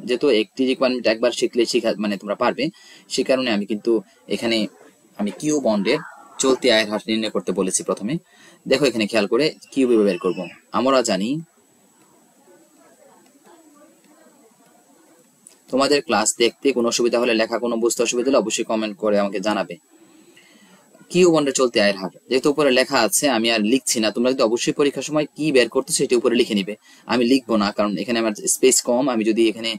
যেহেতু একটি রিকোয়ারমেন্ট একবার শিখলে মানে তোমরা পারবে, সে কারণে আমি কিন্তু এখানে আমি কিউ বন্ডের চলতি আয়ের হার নির্ণয় করতে বলেছি প্রথমে। দেখো এখানে খেয়াল করে কিভাবে বের করব। আমরা জানি, তোমাদের ক্লাস দেখতে কোনো অসুবিধা হলে, লেখা কোনো বুঝতে অসুবিধা হলে অবশ্যই কমেন্ট করে আমাকে জানাবে। কিউ বন্ডের চলতি আয়ের হার যেহেতু উপরে লেখা আছে, আমি আর লিখছি না। তোমরা কিন্তু অবশ্যই পরীক্ষার সময় কি বের করতেছো সেটি উপরে লিখে নিবে। আমি লিখবো না, কারণ এখানে আমার স্পেস কম। আমি যদি এখানে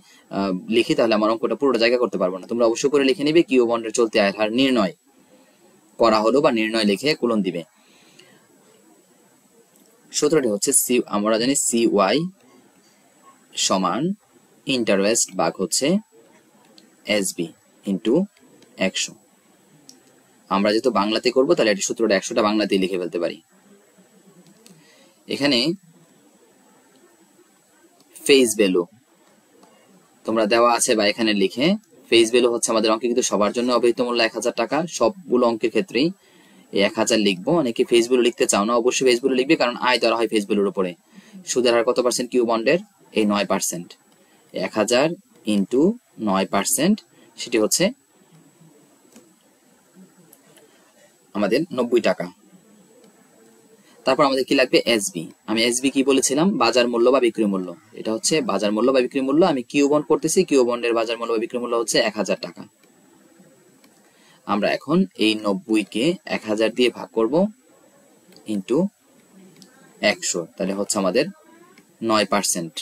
লিখি তাহলে আমার অঙ্কটা পুরোটা জায়গা করতে পারবো না। তোমরা অবশ্যই উপরে লিখে নিবে কিউ বন্ডের চলতি আয়ের হার নির্ণয় করা হলো, বা নির্ণয় লিখে কোলন দিবে। সূত্রটি হচ্ছে আমরা জানি সি ওয়াই সমান ইন্টারেস্ট ভাগ হচ্ছে এসবি ইন্টু 100। আমরা যেহেতু বাংলাতে করবো তাহলে এটি সূত্রটা 100টা বাংলাতেই লিখে ফেলতে পারি। এখানে ফেস ভ্যালু তোমরা দেওয়া আছে, বা এখানে লিখে ফেস ভ্যালু হচ্ছে আমাদের অঙ্কে কিন্তু সবার জন্য অবহিত মূল্য 1000 টাকা। সবগুলো অঙ্কের ক্ষেত্রেই এই 1000 লিখবো। অনেকে ফেস ভ্যালু লিখতে চাও না, অবশ্যই ফেস ভ্যালু লিখবে, কারণ আয় ধরা হয় ফেস ভ্যালুর উপরে। সুদের হার কত পার্সেন্ট কিউ বন্ডের? এই 9%। 1000 ইন্টু 9%, সেটি হচ্ছে আমাদের 90 টাকা। তারপর আমাদের কি লাগবে? এসবি। আমি এসবি কি বলেছিলাম? বাজার মূল্য বা বিক্রি মূল্য। এটা হচ্ছে বাজার মূল্য বা বিক্রি মূল্য। আমি কিউ বন্ড করতেছি, কিউ বন্ডের বাজার মূল্য বা বিক্রি মূল্য হচ্ছে 1000 টাকা। আমরা এখন এই 90 কে 1000 দিয়ে ভাগ করব ইন্টু 100, তাহলে হচ্ছে আমাদের 9%।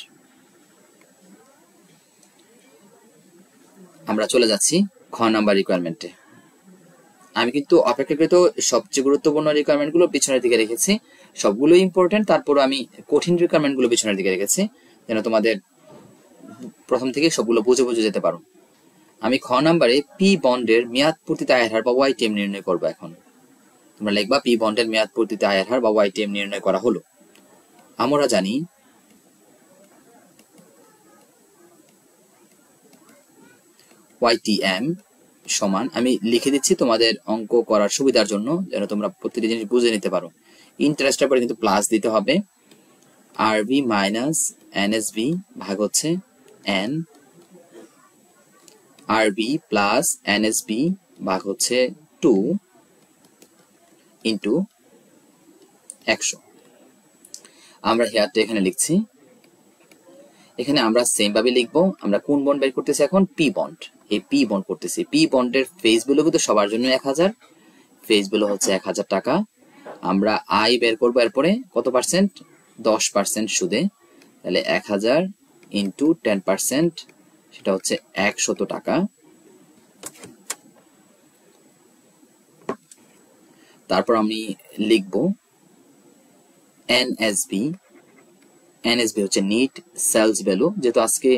আমরা চলে যাচ্ছি খ নাম্বার রিকোয়ারমেন্টে। আমি কিন্তু অপেক্ষাকৃত সবচেয়ে গুরুত্বপূর্ণ রিকোয়ারমেন্ট গুলো পিছনের দিকে রেখেছি। সবগুলো ইম্পর্টেন্ট, তারপর আমি কঠিন রিকোয়ারমেন্ট গুলো পিছনের দিকে রেখেছি, যেন তোমাদের প্রথম থেকে সবগুলো বুঝে বুঝে যেতে পারো। আমি খ নাম্বারে পি বন্ডের মেয়াদ পূর্তিতে আয়ের হার বা ওয়াইটিএম নির্ণয় করবো। এখন তোমরা লিখবা পি বন্ডের মেয়াদ পূর্তিতে আয়ের হার বা ওয়াইটিএম নির্ণয় করা হলো। আমরা জানি ওয়াইটিএম সমান, আমি লিখে দিচ্ছি তোমাদের অঙ্ক করার সুবিধার জন্য, যেন তোমরা প্রতিটি জিনিস বুঝে নিতে পারো। ইন্টারেস্টের পরে কিন্তু প্লাস দিতে হবে। আরবি মাইনাস এনএসবি ভাগ হচ্ছে এন, আরবি প্লাস এনএসবি ভাগ হচ্ছে 2 ইন্টু 100। আমরা হেয়ারটা এখানে লিখছি। এখানে আমরা সেম ভাবে লিখবো। আমরা কোন বন্ড বের করতেছি এখন? P bond. এই পি বন্ড করতেছি। পি বন্ডের ফেস ভ্যালু কিন্তু সবার জন্য 1000, ফেস ভ্যালু হচ্ছে 1000 টাকা। আমরা আই বের করবো এরপরে কত পার্সেন্ট? 10% সুদে। তাহলে 1000 ইন্টু 10%, সেটা হচ্ছে 100 টাকা। তারপর আমি লিখবো এনএসবি। এনএসবি হচ্ছে নিট সেলস ভ্যালু। যেহেতু আজকে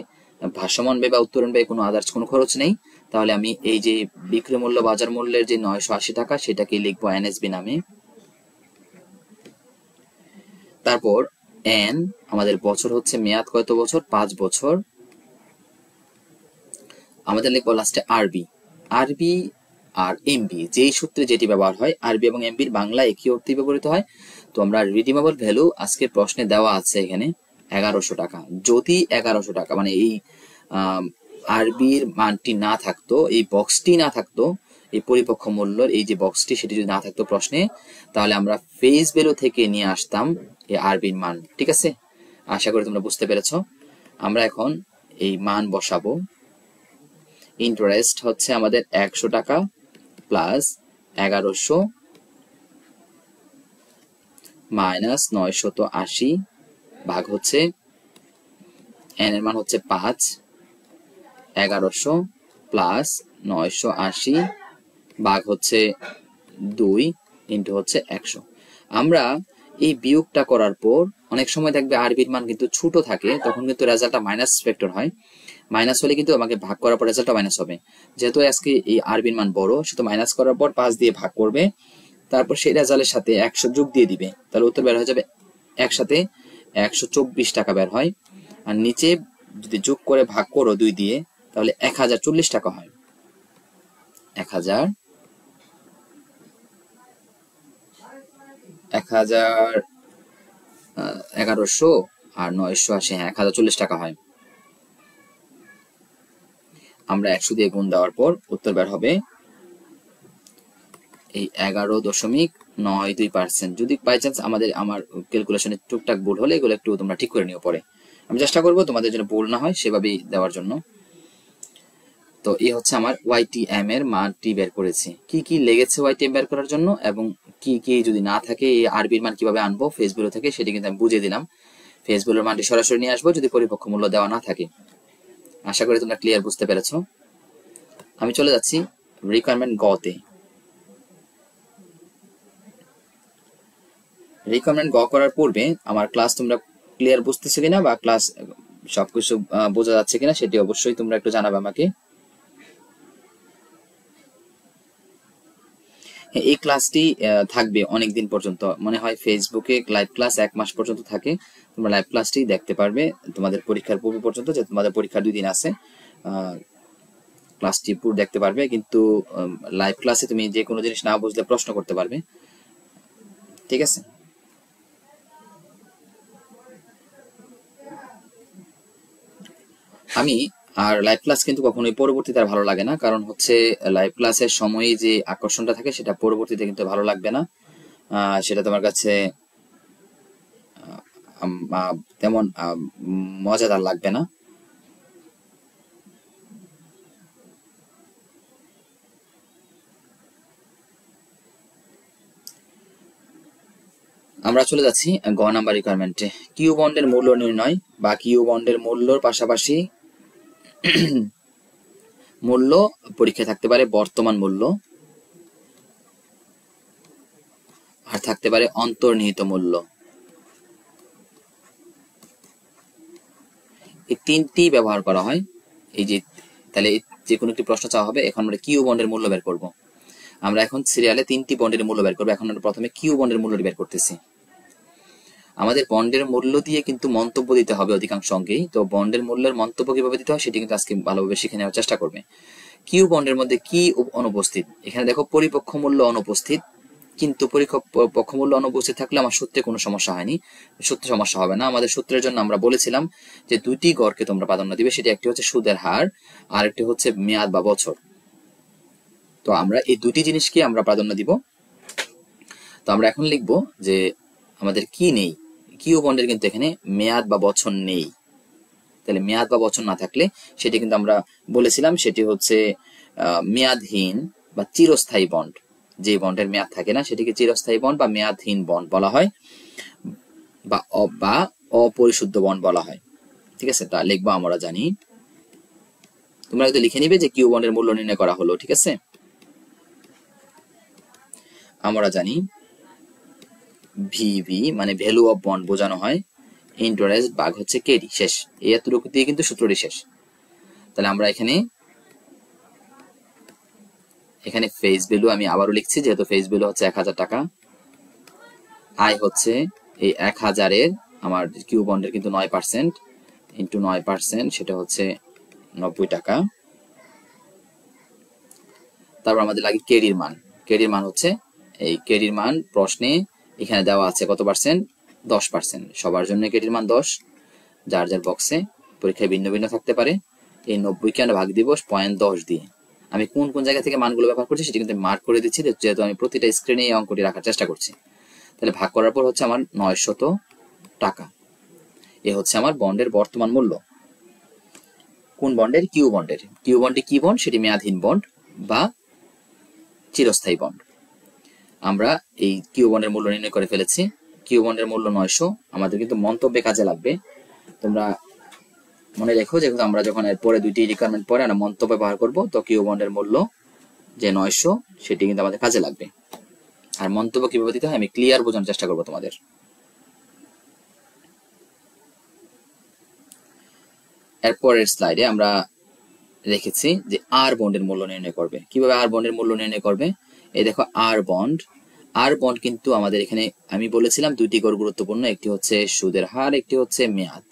ভাসমান ব্যয় বা উত্তোলন ব্যয় কোনো আদার্স কোনো খরচ নেই, তাহলে আমি এই যে বিক্রয় মূল্য বাজার মূল্যের যে 980 টাকা, সেটাকে লিখবো এনএসবি নামে। তারপর এন আমাদের বছর হচ্ছে, মেয়াদ কত বছর? 5 বছর। আমাদের লিখবো লাস্টে আরবি। আরবি আর এমবি যেই সূত্রে যেটি ব্যবহার হয়, আরবি এবং এমবির বাংলা একই অর্থে ব্যবহৃত হয়। তো আমরা রিডিমেবল ভ্যালু আজকে প্রশ্নে দেওয়া আছে এখানে 1100 টাকা। যদি 1100 টাকা মানে এই আরবির মানটি না থাকতো, এই বক্সটি না থাকতো, এই পরিপক্ষ মূল্যের এই যে বক্সটি, সেটি যদি না থাকতো প্রশ্নে, তাহলে আমরা ফেস ভ্যালু থেকে নিয়ে আসতাম এই আরবির মান। ঠিক আছে, আশা করি তোমরা বুঝতে পেরেছো। আমরা এখন এই মান বসাবো। ইন্টারেস্ট হচ্ছে আমাদের 100 টাকা প্লাস 1100 মাইনাস 980 ভাগ হচ্ছে n এর মান হচ্ছে 5, 1100 প্লাস 980 ভাগ হচ্ছে 2 ইন্টু হচ্ছে 100। আমরা এই বিয়োগটা করার পর অনেক সময় দেখবে আরবির মান কিন্তু ছোট থাকে, তখন কিন্তু রেজাল্টটা মাইনাস ফ্যাক্টর হয়। মাইনাস হলে কিন্তু আমাকে ভাগ করার পর রেজাল্টটা মাইনাস হবে। যেহেতু আজকে এই আরবির মান বড়, সেটা মাইনাস করার পর 5 দিয়ে ভাগ করবে, তারপর সেই রেজাল্টের সাথে 100 যোগ দিয়ে দিবে, তাহলে উত্তর বের হয়ে যাবে একসাথে 124 টাকা বের হয়। আর নিচে যদি যোগ করে ভাগ করো 2 দিয়ে, তাহলে 1040 টাকা হয়। 1100 আর 980, হ্যাঁ 1040 টাকা হয়। আমরা 100 দিয়ে গুণ দেওয়ার পর উত্তর বের হবে এই 11.92%। যদি বাই চান্স আমার ক্যালকুলেশনে টুকটাক ভুল হলে এগুলো একটু তোমরা ঠিক করে নিও পরে। আমি চেষ্টা করবো তোমাদের জন্য ভুল না হয় সেভাবেই দেওয়ার জন্য। তো এই হচ্ছে আমার YTM এর মানটি বের করেছি। কি কি লেগেছে YTM বের করার জন্য এবং কি কি যদি না থাকে এই আরবির মান কিভাবে আনবো ফেসবুক থেকে, সেটি কিন্তু আমি বুঝিয়ে দিলাম। ফেসবুকের মানটি সরাসরি নিয়ে আসবো যদি পরিপক্ক মূল্য দেওয়া না থাকে। আশা করি তোমরা ক্লিয়ার বুঝতে পেরেছো। আমি চলে যাচ্ছি রিকোয়ারমেন্ট গতে। রিকোয়ারমেন্ট গ করার পূর্বে আমার ক্লাস তোমরা ক্লিয়ার বুঝতেছো কিনা বা ক্লাস সবকিছু বোঝা যাচ্ছে কিনা সেটি অবশ্যই তোমরা একটু জানাবে আমাকে। এই ক্লাসটি থাকবে অনেকদিন পর্যন্ত, মনে হয় ফেসবুকে লাইভ ক্লাস 1 মাস পর্যন্ত থাকে। তোমরা লাইভ ক্লাসটি দেখতে পারবে তোমাদের পরীক্ষার পূর্ব পর্যন্ত, যে তোমাদের পরীক্ষা 2 দিন আছে, ক্লাসটি পুরো দেখতে পারবে। কিন্তু লাইভ ক্লাসে তুমি যে কোনো জিনিস না বুঝলে প্রশ্ন করতে পারবে, ঠিক আছে? আমি আর লাইভ ক্লাস কিন্তু কখনোই পরবর্তীতে আর ভালো লাগে না, কারণ হচ্ছে লাইভ ক্লাসের সময়ে যে আকর্ষণটা থাকে সেটা পরবর্তীতে কিন্তু ভালো লাগবে না, সেটা তোমার কাছে তেমন মজাদার লাগবে না। আমরা চলে যাচ্ছি গ নাম্বার রিকোয়ারমেন্টে। কিউ বন্ডের মূল্য নির্ণয় বা কিউ বন্ডের মূল্যর পাশাপাশি মূল্য পরীক্ষায় থাকতে পারে বর্তমান মূল্য, আর থাকতে পারে অন্তর্নিহিত মূল্য। এই তিনটি ব্যবহার করা হয়। এই যে তাহলে যে কোনো একটি প্রশ্ন চাওয়া হবে, এখন আমরা কিউ বন্ডের মূল্য বের করব। আমরা এখন সিরিয়ালে 3টি বন্ডের মূল্য বের করবো। এখন আমরা প্রথমে কিউ বন্ডের মূল্যটি বের করতেছি। আমাদের বন্ডের মূল্য দিয়ে কিন্তু মন্তব্য দিতে হবে অধিকাংশ অঙ্কেই। তো বন্ডের মূল্যের মন্তব্য কিভাবে দিতে হয় সেটি কিন্তু আজকে ভালোভাবে শিখে নেওয়ার চেষ্টা করবে। কিউ বন্ডের মধ্যে কি অনুপস্থিত, এখানে দেখো পরিপক্ষ মূল্য অনুপস্থিত, কিন্তু পরিপক্ষ মূল্য অনুপস্থিত থাকলে আমার সূত্রে কোনো সমস্যা হয়নি, সূত্রে সমস্যা হবে না। আমাদের সূত্রের জন্য আমরা বলেছিলাম যে 2টি গড়কে তোমরা প্রাধান্য দিবে, সেটি একটি হচ্ছে সুদের হার আর একটি হচ্ছে মেয়াদ বা বছর। তো আমরা এই 2টি জিনিসকে আমরা প্রাধান্য দিব। তো আমরা এখন লিখব যে আমাদের কি নেই, কিউ বন্ডের কিন্তু এখানে মেয়াদ বা বছর নেই। তাহলে মেয়াদ বা বছর না থাকলে সেটি কিন্তু আমরা বলেছিলাম সেটি হচ্ছে মেয়াদহীন বা চিরস্থায়ী বন্ড। যে বন্ডের মেয়াদ থাকে না সেটিকে চিরস্থায়ী বন্ড বা মেয়াদহীন বন্ড বলা হয়, বা অপরিশুদ্ধ বন্ড বলা হয়, ঠিক আছে? তা লিখবো আমরা জানি। তোমরা কিন্তু লিখে নিবে যে কিউ বন্ডের মূল্য নির্ণয় করা হলো, ঠিক আছে? আমরা জানি ভিভি মানে ভ্যালু অফ বন্ড বোঝানো হয় ইন্টারেস্ট ভাগ হচ্ছে কেডি, শেষ। এই এতটুকু দিয়ে কিন্তু সূত্রটি শেষ। তাহলে আমরা এখানে ফেস ভ্যালু আমি আবারও লিখছি, যেহেতু ফেস ভ্যালু হচ্ছে 1000 টাকা। আয় হচ্ছে এই 1000-এর আমার কিউ বন্ডের কিন্তু 9% ইন্টু 9%, সেটা হচ্ছে 90 টাকা। তারপর আমাদের লাগে কেডির মান। কেডির মান হচ্ছে এই কেডির মান প্রশ্নে এখানে দেওয়া আছে কত পার্সেন্ট, 10%। সবার জন্য কেডির মান 10, যার যার বক্সে পরীক্ষায় ভিন্ন ভিন্ন থাকতে পারে। এই 90-কে আমরা ভাগ দিব 0.10 দিয়ে। আমি কোন কোন জায়গা থেকে মানগুলো ব্যবহার করছি সেটি কিন্তু মার্ক করে দিচ্ছি, যেহেতু আমি প্রতিটা স্ক্রিনে এই অঙ্কটি রাখার চেষ্টা করছি। তাহলে ভাগ করার পর হচ্ছে আমার 900 টাকা। এ হচ্ছে আমার বন্ডের বর্তমান মূল্য। কোন বন্ডের? কিউ বন্ডের। কিউ বন্ডে কি বন্ড? সেটি মেয়াদহীন বন্ড বা চিরস্থায়ী বন্ড। আমরা এই কিউ বন্ডের মূল্য নির্ণয় করে ফেলেছি। কিউ বন্ডের মূল্য 900। আমাদের কিন্তু মন্তব্যে কাজে লাগবে। তোমরা মনে রেখো, যেহেতু আমরা যখন এরপরে দুইটি রিকোয়ারমেন্ট পরে আমরা মন্তব্য ব্যবহার করব, তো কিউ বন্ডের মূল্য যে 900 সেটি কিন্তু আমাদের কাজে লাগবে। আর মন্তব্য কিভাবে দিতে হয় আমি ক্লিয়ার বোঝানোর চেষ্টা করবো তোমাদের। এরপরের স্লাইডে আমরা রেখেছি যে আর বন্ডের মূল্য নির্ণয় করবে। কিভাবে আর বন্ডের মূল্য নির্ণয় করবে? এই দেখো আর বন্ড। আর বন্ড কিন্তু আমাদের এখানে আমি বলেছিলাম দুইটি গুরুত্বপূর্ণ, একটি হচ্ছে সুদের হার, একটি হচ্ছে মেয়াদ।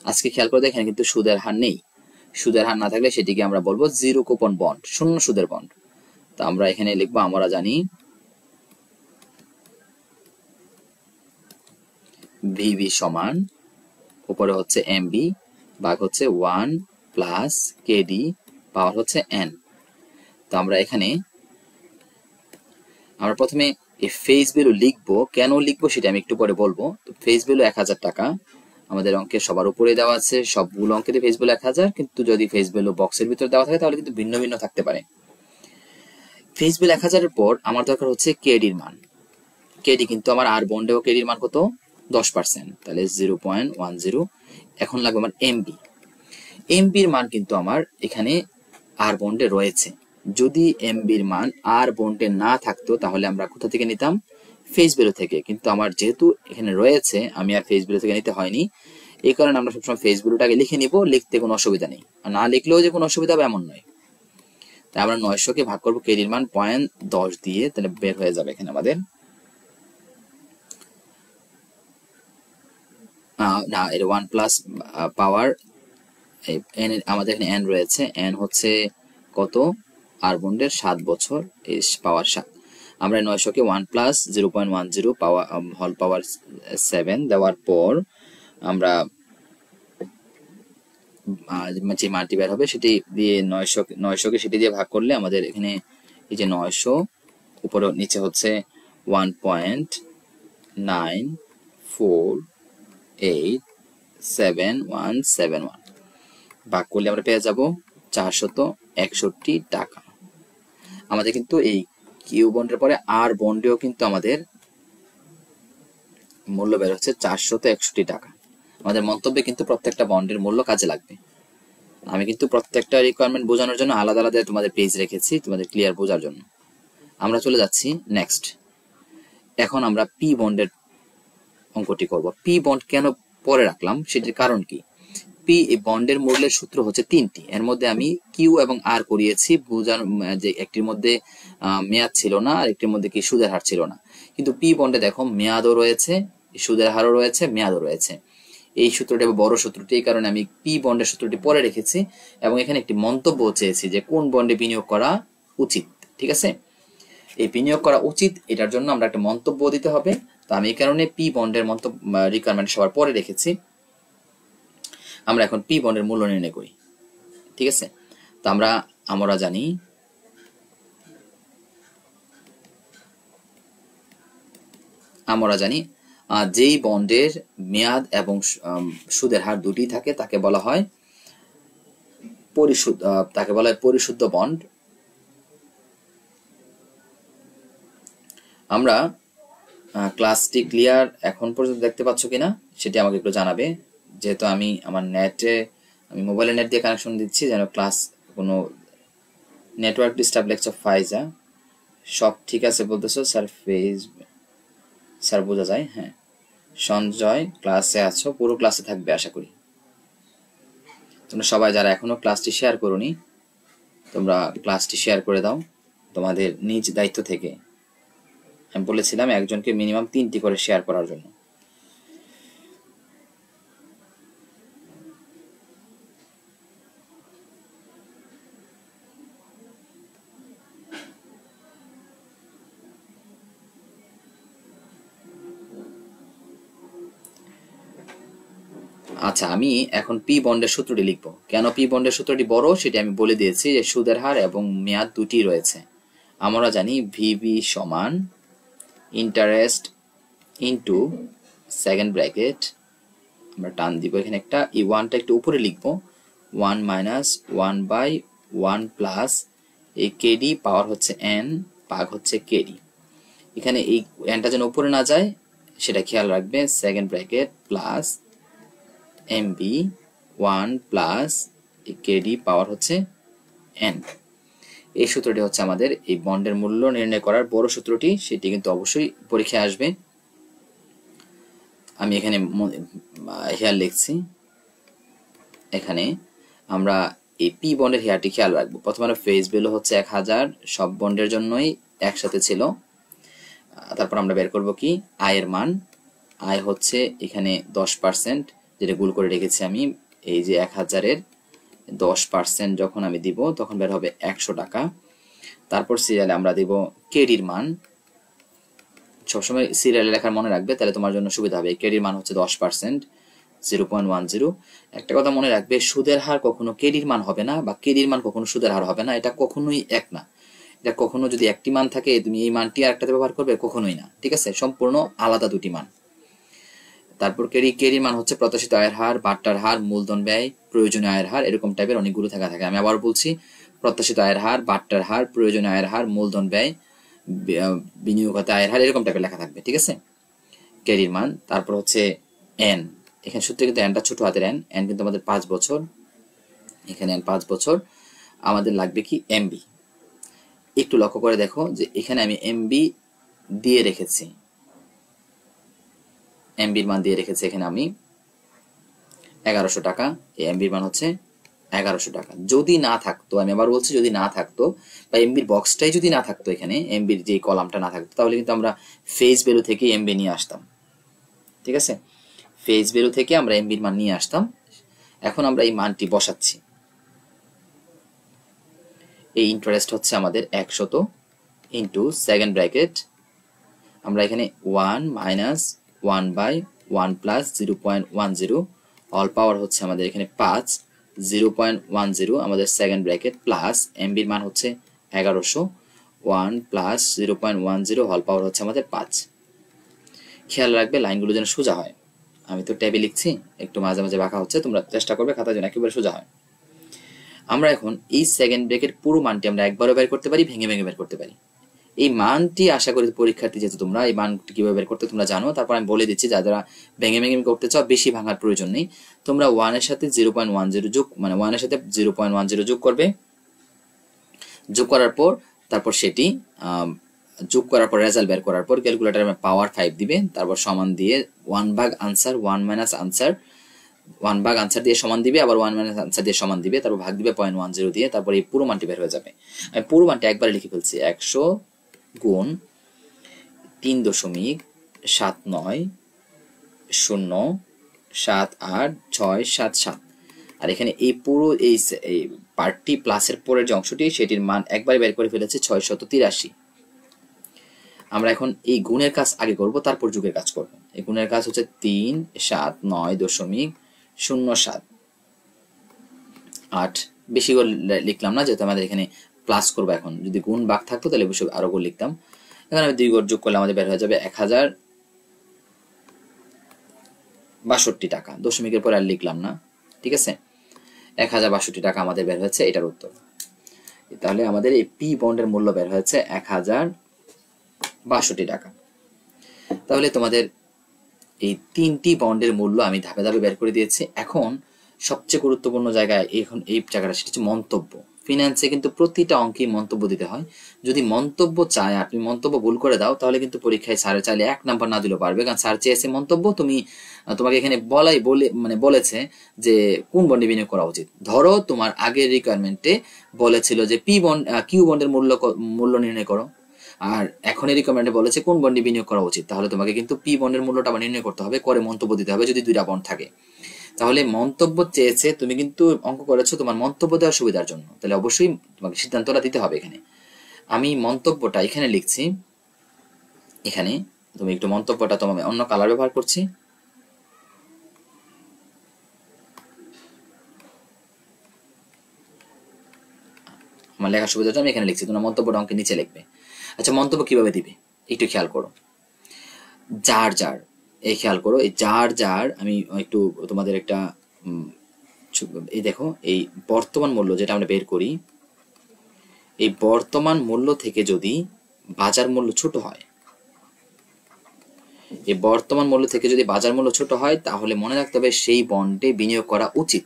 আজকে খেয়াল করে দেখেন কিন্তু সুদের হার নেই। সুদের হার না থাকলে সেটিকে আমরা বলবো জিরো কুপন বন্ড, শূন্য সুদের বন্ড। তো আমরা এখানে লিখবো, আমরা জানি ভিভি সমান উপরে হচ্ছে এমবি ভাগ হচ্ছে 1 প্লাস কেডি পাওয়ার হচ্ছে এন। তো আমরা এখানে আমরা প্রথমে এই ফেস ভ্যালু লিখবো। কেন লিখবো সেটা আমি একটু পরে বলবো। তো ফেস ভ্যালু 1000 টাকা আমাদের অঙ্কের সবার উপরে দেওয়া আছে। সবগুলো অঙ্কেতে ফেস ভ্যালু 1000, কিন্তু যদি ফেস ভ্যালু বক্সের ভিতরে দেওয়া থাকে তাহলে কিন্তু ভিন্ন ভিন্ন থাকতে পারে। ফেস ভ্যালু 1000 এর পর আমার দরকার হচ্ছে কেডির মান। কেডি কিন্তু আমার আর বন্ডেও কেডির মান কত? 10%, তাহলে 0.10। এখন লাগবে আমার এমবি। এমবির মান কিন্তু আমার এখানে আর বন্ডে রয়েছে। যদি এমবির মান আর বন্ডে না থাকতো তাহলে আমরা কোথা থেকে নিতাম? ফেস ভ্যালু থেকে। কিন্তু আমার যেহেতু এখানে রয়েছে, আমি আর ফেস ভ্যালু থেকে নিতে হয়নি। এই কারণে আমরা সবসময় ফেস ভ্যালুটাকে লিখে নিব, লিখতে কোনো অসুবিধা নেই। আর না লিখলেও যে কোনো অসুবিধা হবে এমন নয়। তাই আমরা 900 কে ভাগ করবো কেডির মান 0.10 দিয়ে, তাহলে বের হয়ে যাবে এখানে আমাদের না, এর 1 প্লাস পাওয়ার এন, আমাদের এখানে এন রয়েছে। এন হচ্ছে কত? আর বন্ডের 7 বছর, এই পাওয়ার 7। আমরা 900 কে 1 প্লাস 0.10 পাওয়ার হল পাওয়ার 7 দেওয়ার পর আমরা যে মানটি বের হবে সেটি দিয়ে 900 কে সেটি দিয়ে ভাগ করলে আমাদের এখানে এই যে 900 উপরে নিচে হচ্ছে 1.94877171 ভাগ করলে আমরা পেয়ে যাব 461 টাকা। আমাদের কিন্তু এই কিউ বন্ডের পরে আর বন্ডেও কিন্তু আমাদের মূল্য বের হচ্ছে 461 টাকা। আমাদের মন্তব্যে কিন্তু প্রত্যেকটা বন্ডের মূল্য কাজে লাগবে। আমি কিন্তু প্রত্যেকটা রিকোয়ারমেন্ট বোঝানোর জন্য আলাদা আলাদা তোমাদের পেজ রেখেছি, তোমাদের ক্লিয়ার বোঝার জন্য। আমরা চলে যাচ্ছি নেক্সট। এখন আমরা পি বন্ডের অঙ্কটি করব। পি বন্ড কেন পরে রাখলাম সেটির কারণ কি? পি এই বন্ডের মূল্যের সূত্র হচ্ছে 3টি। এর মধ্যে আমি কিউ এবং আর করিয়েছি, বোঝার যে একটির মধ্যে মেয়াদ ছিল না আর একটির মধ্যে কি সুদের হার ছিল না। কিন্তু পি বন্ডে দেখো মেয়াদও রয়েছে, সুদের হারও রয়েছে, মেয়াদও রয়েছে। এই সূত্রটি বড় সূত্রটি, এই কারণে আমি পি বন্ডের সূত্রটি পরে রেখেছি এবং এখানে একটি মন্তব্য চেয়েছি যে কোন বন্ডে বিনিয়োগ করা উচিত। ঠিক আছে, এই বিনিয়োগ করা উচিত এটার জন্য আমরা একটা মন্তব্য দিতে হবে। তো আমি এই কারণে পি বন্ডের মন্তব্য রিকোয়ারমেন্ট সবার পরে রেখেছি। আমরা এখন পি বন্ডের মূল্য নির্ণয় করি। ঠিক আছে, তো আমরা জানি যেই বন্ডের মেয়াদ এবং সুদের হার দুটি থাকে তাকে বলা হয় পরিশুদ্ধ বন্ড। আমরা ক্লাসটি ক্লিয়ার এখন পর্যন্ত দেখতে পাচ্ছ কিনা সেটি আমাকে একটু জানাবে। যেহেতু আমি আমার মোবাইলে নেট দিয়ে কানেকশন দিচ্ছি, যেন ক্লাস কোনো নেটওয়ার্ক ডিস্টার্ব লেকচার ফাইজা সব ঠিক আছে বলতেছো স্যার বোঝা যায়। হ্যাঁ, সঞ্জয় ক্লাসে আছো, পুরো ক্লাসে থাকবে আশা করি। তোমরা সবাই যারা এখনো ক্লাসটি শেয়ার করোনি, তোমরা ক্লাসটি শেয়ার করে দাও তোমাদের নিজ দায়িত্ব থেকে। আমি বলেছিলাম একজনকে মিনিমাম 3টি করে শেয়ার করার জন্য। আচ্ছা, আমি এখন পি বন্ডের সূত্রটি লিখবো। কেন পি বন্ডের সূত্রটি বড় সেটি আমি বলে দিয়েছি যে সুদের হার এবং মেয়াদ দুটি রয়েছে। আমরা জানি ভিবি সমান ইন্টারেস্ট ইনটু সেকেন্ড ব্র্যাকেট, আমরা টান দিব এখানে একটা, এই ওয়ানটা একটু উপরে লিখবো, 1 মাইনাস 1 বাই 1 প্লাস এই কেডি পাওয়ার হচ্ছে n ভাগ হচ্ছে কেডি। এখানে এই nটা যেন উপরে না যায় সেটা খেয়াল রাখবে। Second bracket plus MB 1 plus KD power হচ্ছে n। এই সূত্রটি হচ্ছে আমাদের এই বন্ডের মূল্য নির্ণয় করার বড় সূত্রটি, সেটি কিন্তু অবশ্যই পরীক্ষায় আসবে। আমি এখানে হেয়ার লিখছি। এখানে আমরা এই পি বন্ডের হেয়ারটি খেয়াল রাখবো। প্রথমে ফেস ভ্যালু হচ্ছে 1000, সব বন্ডের জন্যই একসাথে ছিল। তারপর আমরা বের করব কি আয়ের মান। আয় হচ্ছে এখানে 10%, যেটা গুল করে রেখেছি আমি। এই যে 1000-এর 10% যখন আমি দিব তখন বের হবে 100 টাকা। তারপর সিরিয়ালে আমরা দিব কেডির মান। সবসময় সিরিয়ালে লেখার মনে রাখবে, তাহলে তোমার জন্য সুবিধা হবে। কেডির মান হচ্ছে 10%, 0.10। একটা কথা মনে রাখবে, সুদের হার কখনো কেডির মান হবে না, বা কেডির মান কখনো সুদের হার হবে না। এটা কখনোই এক না। এটা কখনো যদি একটি মান থাকে তুমি এই মানটি আরেকটাতে ব্যবহার করবে, কখনোই না। ঠিক আছে, সম্পূর্ণ আলাদা দুটি মান। তারপর কেডির মান হচ্ছে প্রত্যাশিত আয়ের হার, বাট্টার হার, মূলধন ব্যয়, প্রয়োজনীয় আয়ের হার, এরকম টাইপের অনেকগুলো থাকে। আমি আবার বলছি, প্রত্যাশিত আয়ের হার, বাট্টার হার, প্রয়োজনীয় আয়ের হার, মূলধন ব্যয়, বিনিয়োগত আয়ের হার, এরকম টাইপের লেখা থাকবে। ঠিক আছে, কেডির মান। তারপর হচ্ছে এন। এখানে সূত্রে কিন্তু এনটা ছোট হাতের এন কিন্তু আমাদের 5 বছর। এখানে এন 5 বছর। আমাদের লাগবে কি এমবি। একটু লক্ষ্য করে দেখো যে এখানে আমি এমবি দিয়ে রেখেছি। এমবির মান দিয়ে রেখেছি এখানে আমি 1100 টাকা। এই এমবির মান হচ্ছে 1100 টাকা। যদি না থাকতো, আমি আবার বলছি, যদি না থাকতো বা এমবির বক্সটাই যদি না থাকতো, এখানে এমবির যে কলামটা না থাকতো, তাহলে কিন্তু আমরা ফেস ভ্যালু থেকে এমবি নিয়ে আসতাম। ঠিক আছে, ফেস ভ্যালু থেকে আমরা এমবির মান নিয়ে আসতাম। এখন আমরা এই মানটি বসাচ্ছি। এই ইন্টারেস্ট হচ্ছে আমাদের 100 ইন্টু সেকেন্ড ব্র্যাকেট আমরা এখানে 1 minus 1 by 1 plus 0.10 all power হচ্ছে আমাদের এখানে 5, 0.10 আমাদের সেকেন্ড ব্র্যাকেট প্লাস এমবির মান হচ্ছে 1100, 1 প্লাস 0.10 অল পাওয়ার হচ্ছে আমাদের 5। খেয়াল রাখবে লাইনগুলো যেন সোজা হয়। আমি তো ট্যাবে লিখছি, একটু মাঝে মাঝে বাঁকা হচ্ছে, তোমরা চেষ্টা করবে খাতা যেন একেবারে সোজা হয়। আমরা এখন এই সেকেন্ড ব্র্যাকেট পুরো মানটি আমরা একবারও বের করতে পারি, ভেঙে ভেঙে বের করতে পারি। এই মানটি আশা করি পরীক্ষার্থী, যেহেতু তোমরা এই মানটি কিভাবে বের করতে তোমরা জানো, তারপর আমি বলে দিচ্ছি যারা ভেঙে ভেঙে করতে চাও, বেশি ভাঙার প্রয়োজন নেই। তোমরা 1 এর সাথে 0.10 যোগ, মানে 1 এর সাথে 0.10 যোগ করবে। যোগ করার পর তারপর সেটি যোগ করার পর রেজাল্ট বের করার পর ক্যালকুলেটরে পাওয়ার 5 দিবে। তারপর সমান দিয়ে 1 ভাগ আনসার, 1 মাইনাস আনসার, 1 ভাগ আনসার দিয়ে সমান দিবে, আবার 1 মাইনাস আনসার দিয়ে সমান দিবে, তারপর ভাগ দিবে 0.10 দিয়ে। তারপর এই পুরো মানটি বের হয়ে যাবে। আমি পুরো মানটি একবারে লিখে ফেলছি। 100 গুণ 3.09078677। আর এখানে এই পুরো এই পার্টটি প্লাসের পরের যে অংশটি, সেটির মান একবারে বের করে ফেলেছে 683। আমরা এখন এই গুণের কাজ আগে করব, তারপর যোগের কাজ করব। এই গুণের কাজ হচ্ছে 379.078। বেশি করে লিখলাম না, যেহেতু আমাদের এখানে প্লাস করবো। এখন যদি গুণ ভাগ থাকতো তাহলে অবশ্যই আরো করে লিখতাম। এখানে আমি 2 যোগ করলে আমাদের বের হয়ে যাবে 1062 টাকা। দশমিকের পরে আর লিখলাম না। ঠিক আছে, 1062 টাকা আমাদের বের হয়েছে, এটার উত্তর। তাহলে আমাদের এই পি বন্ডের মূল্য বের হয়েছে 1062 টাকা। তাহলে তোমাদের এই 3টি বন্ডের মূল্য আমি ধাপে ধাপে বের করে দিয়েছি। এখন সবচেয়ে গুরুত্বপূর্ণ জায়গায় এখন এই জায়গাটা, সেটা হচ্ছে মন্তব্য। ফিনান্সে কিন্তু প্রতিটা অঙ্কেই মন্তব্য দিতে হয়। যদি মন্তব্য চায়, আপনি মন্তব্য ভুল করে দাও, তাহলে কিন্তু পরীক্ষায় স্যার চাইলে 1 নাম্বার না দিলেও পারবে, কারণ স্যার চেয়েছে মন্তব্য। তোমাকে এখানে বলেছে যে কোন বন্ডে বিনিয়োগ করা উচিত। ধরো তোমার আগের রিকোয়ারমেন্টে বলেছিল যে কিউ বন্ডের মূল্য নির্ণয় করো, আর এখন এই রিকোয়ারমেন্টে বলেছে কোন বন্ডে বিনিয়োগ করা উচিত। তাহলে তোমাকে কিন্তু পি বন্ডের মূল্যটা আবার নির্ণয় করতে হবে, করে মন্তব্য দিতে হবে যদি 2টা বন্ড থাকে। তাহলে মন্তব্য চেয়েছে, তুমি কিন্তু অঙ্ক করেছো তোমার মন্তব্য দেওয়ার সুবিধার জন্য, তাহলে অবশ্যই তোমাকে সিদ্ধান্তটা দিতে হবে। এখানে আমি মন্তব্যটা এখানে লিখছি। এখানে তুমি একটু মন্তব্যটা, তোমার অন্য কালার ব্যবহার করছি। আমার লেখার সুবিধার জন্য আমি এখানে লিখছি, তোমরা মন্তব্যটা অঙ্কের নিচে লিখবে। আচ্ছা, মন্তব্য কিভাবে দিবে একটু খেয়াল করো। যার এই খেয়াল করো, এই যার আমি একটু তোমাদের একটা এই দেখো, এই বর্তমান মূল্য যেটা আমরা বের করি, এই বর্তমান মূল্য থেকে যদি বাজার মূল্য ছোট হয়, এই বর্তমান মূল্য থেকে যদি বাজার মূল্য ছোট হয়, তাহলে মনে রাখতে হবে সেই বন্ডে বিনিয়োগ করা উচিত।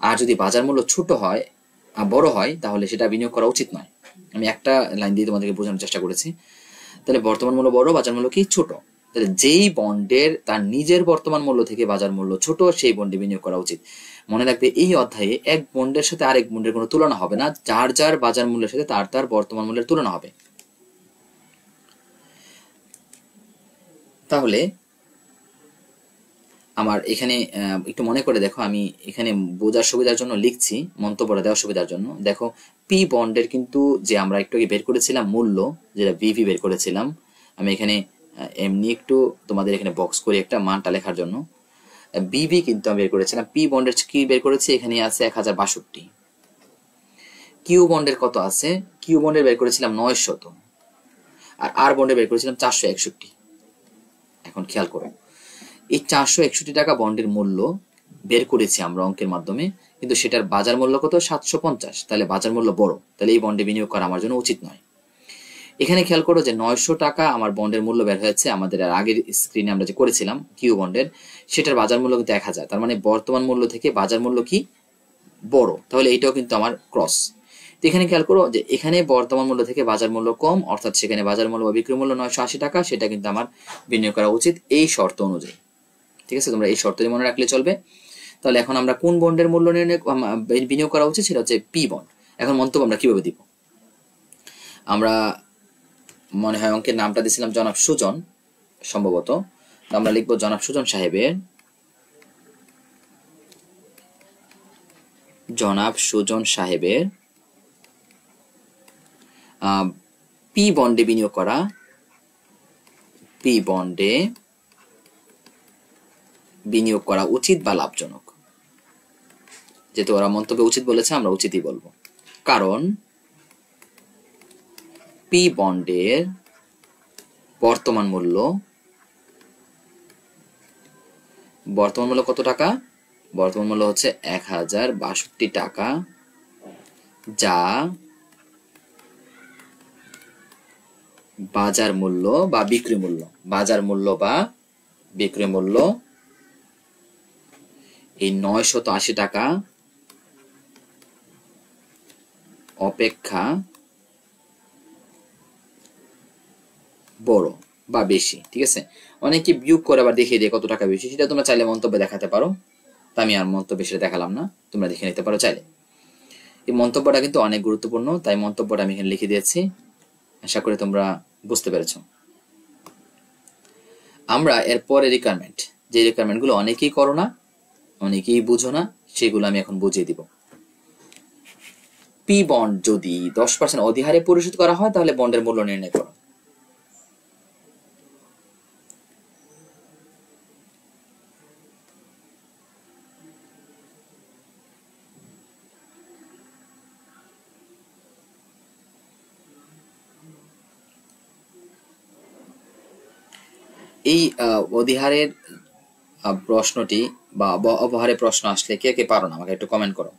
আর যদি বাজার মূল্য ছোট হয়, বড় হয়, তাহলে সেটা বিনিয়োগ করা উচিত নয়। আমি একটা লাইন দিয়ে তোমাদেরকে বোঝানোর চেষ্টা করেছি। তাহলে বর্তমান মূল্য বড়, বাজার মূল্য কি ছোট। তাহলে যেই বন্ডের তার নিজের বর্তমান মূল্য থেকে বাজার মূল্য ছোট, সেই বন্ডে বিনিয়োগ করা উচিত। মনে রাখবে এই অধ্যায়ে এক বন্ডের সাথে আরেক বন্ডের কোনো তুলনা হবে না, যার যার বাজার মূল্যের সাথে তার তার বর্তমান মূল্যের তুলনা হবে। তাহলে আমার এখানে একটু মনে করে দেখো, আমি এখানে বোঝার সুবিধার জন্য লিখছি, মন্তব্যটা দেওয়ার সুবিধার জন্য। দেখো, পি বন্ডের কিন্তু যে আমরা একটু আগে বের করেছিলাম মূল্য, যেটা বিভি বের করেছিলাম, আমি এখানে এমনি একটু তোমাদের এখানে বক্স করে একটা মানটা লেখার জন্য, বিভি কিন্তু আমি বের করেছিলাম। পি বন্ডের কি বের করেছি, এখানে আছে 1062। কিউ বন্ডের কত আছে, কিউ বন্ডের বের করেছিলাম 900, আর আর বন্ডের বের করেছিলাম 461। এখন খেয়াল করো, এই 461 টাকা বন্ডের মূল্য বের করেছি আমরা অঙ্কের মাধ্যমে, কিন্তু সেটার বাজার মূল্য কত, 750। তাহলে বাজার মূল্য বড়, তাহলে এই বন্ডে বিনিয়োগ করা আমার জন্য উচিত নয়। এখানে খেয়াল করো যে 900 টাকা আমার বন্ডের মূল্য বের হয়েছে, আমাদের আগের স্ক্রিনে আমরা যে করেছিলাম কিউ বন্ডের, সেটার বাজার মূল্য কিন্তু 1000। তার মানে বর্তমান মূল্য থেকে বাজার মূল্য কি বড়, তাহলে এইটাও কিন্তু আমার ক্রস। তো এখানে খেয়াল করো যে এখানে বর্তমান মূল্য থেকে বাজার মূল্য কম, অর্থাৎ সেখানে বাজার মূল্য বা বিক্রয় মূল্য 980 টাকা, সেটা কিন্তু আমার বিনিয়োগ করা উচিত এই শর্ত অনুযায়ী। ঠিক আছে, তোমরা এই শর্তটি মনে রাখলে চলবে। তাহলে এখন আমরা কোন বন্ডের মূল্য বিনিয়োগ করা উচিত, সেটা হচ্ছে পি বন্ড। এখন মন্তব্য আমরা কিভাবে দিব, আমরা মনে হয় অঙ্কের নামটা দিয়েছিলাম জনাব সুজন সম্ভবত। আমরা লিখবো জনাব সুজন সাহেবের, জনাব সুজন সাহেবের পি বন্ডে বিনিয়োগ করা, পি বন্ডে বিনিয়োগ করা উচিত বা লাভজনক। যেহেতু ওরা মন্তব্যে উচিত বলেছে, আমরা উচিতই বলবো, কারণ পি বন্ডের বর্তমান মূল্য কত টাকা, বর্তমান মূল্য হচ্ছে 1062 টাকা, যা বাজার মূল্য বা বিক্রয় মূল্য, বাজার মূল্য বা বিক্রয় মূল্য এই 980 টাকা অপেক্ষা বড় বা বেশি। ঠিক আছে, অনেকে বিয়োগ করে আবার দেখিয়ে দিয়ে কত টাকা বেশি, সেটা তোমরা চাইলে মন্তব্যে দেখাতে পারো। তা আমি আর মন্তব্যে সেটা দেখালাম না, তোমরা দেখে নিতে পারো চাইলে। এই মন্তব্যটা কিন্তু অনেক গুরুত্বপূর্ণ, তাই মন্তব্যটা আমি এখানে লিখে দিয়েছি। আশা করি তোমরা বুঝতে পেরেছ। আমরা এরপরে রিকোয়ারমেন্ট, যে রিকোয়ারমেন্টগুলো অনেকেই করো না, অনেকেই বুঝো না, সেগুলো আমি এখন বুঝিয়ে দিব। পি বন্ড যদি 10% অধিহারে পরিশোধ করা হয়, তাহলে বন্ডের মূল্য নির্ণয় করো। এই অধিহারের প্রশ্নটি বা অপহারের প্রশ্ন আসলে কে কে পারো না, আমাকে একটু কমেন্ট করো।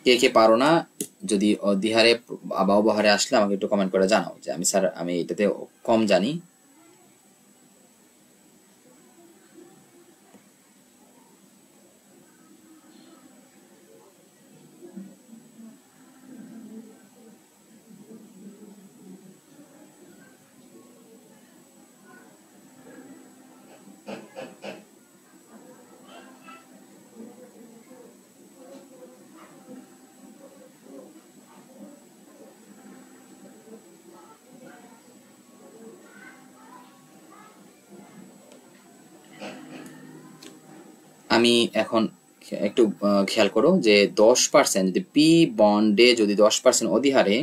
কে কে পারো না, যদি অধিহারে বা অপহারে আসলে আমাকে একটু কমেন্ট করে জানাও যে আমি স্যার, আমি এটাতে কম জানি। আমি এখন একটু খেয়াল করো যে 10% যদি পি বন্ডে যদি 10% অধিহারে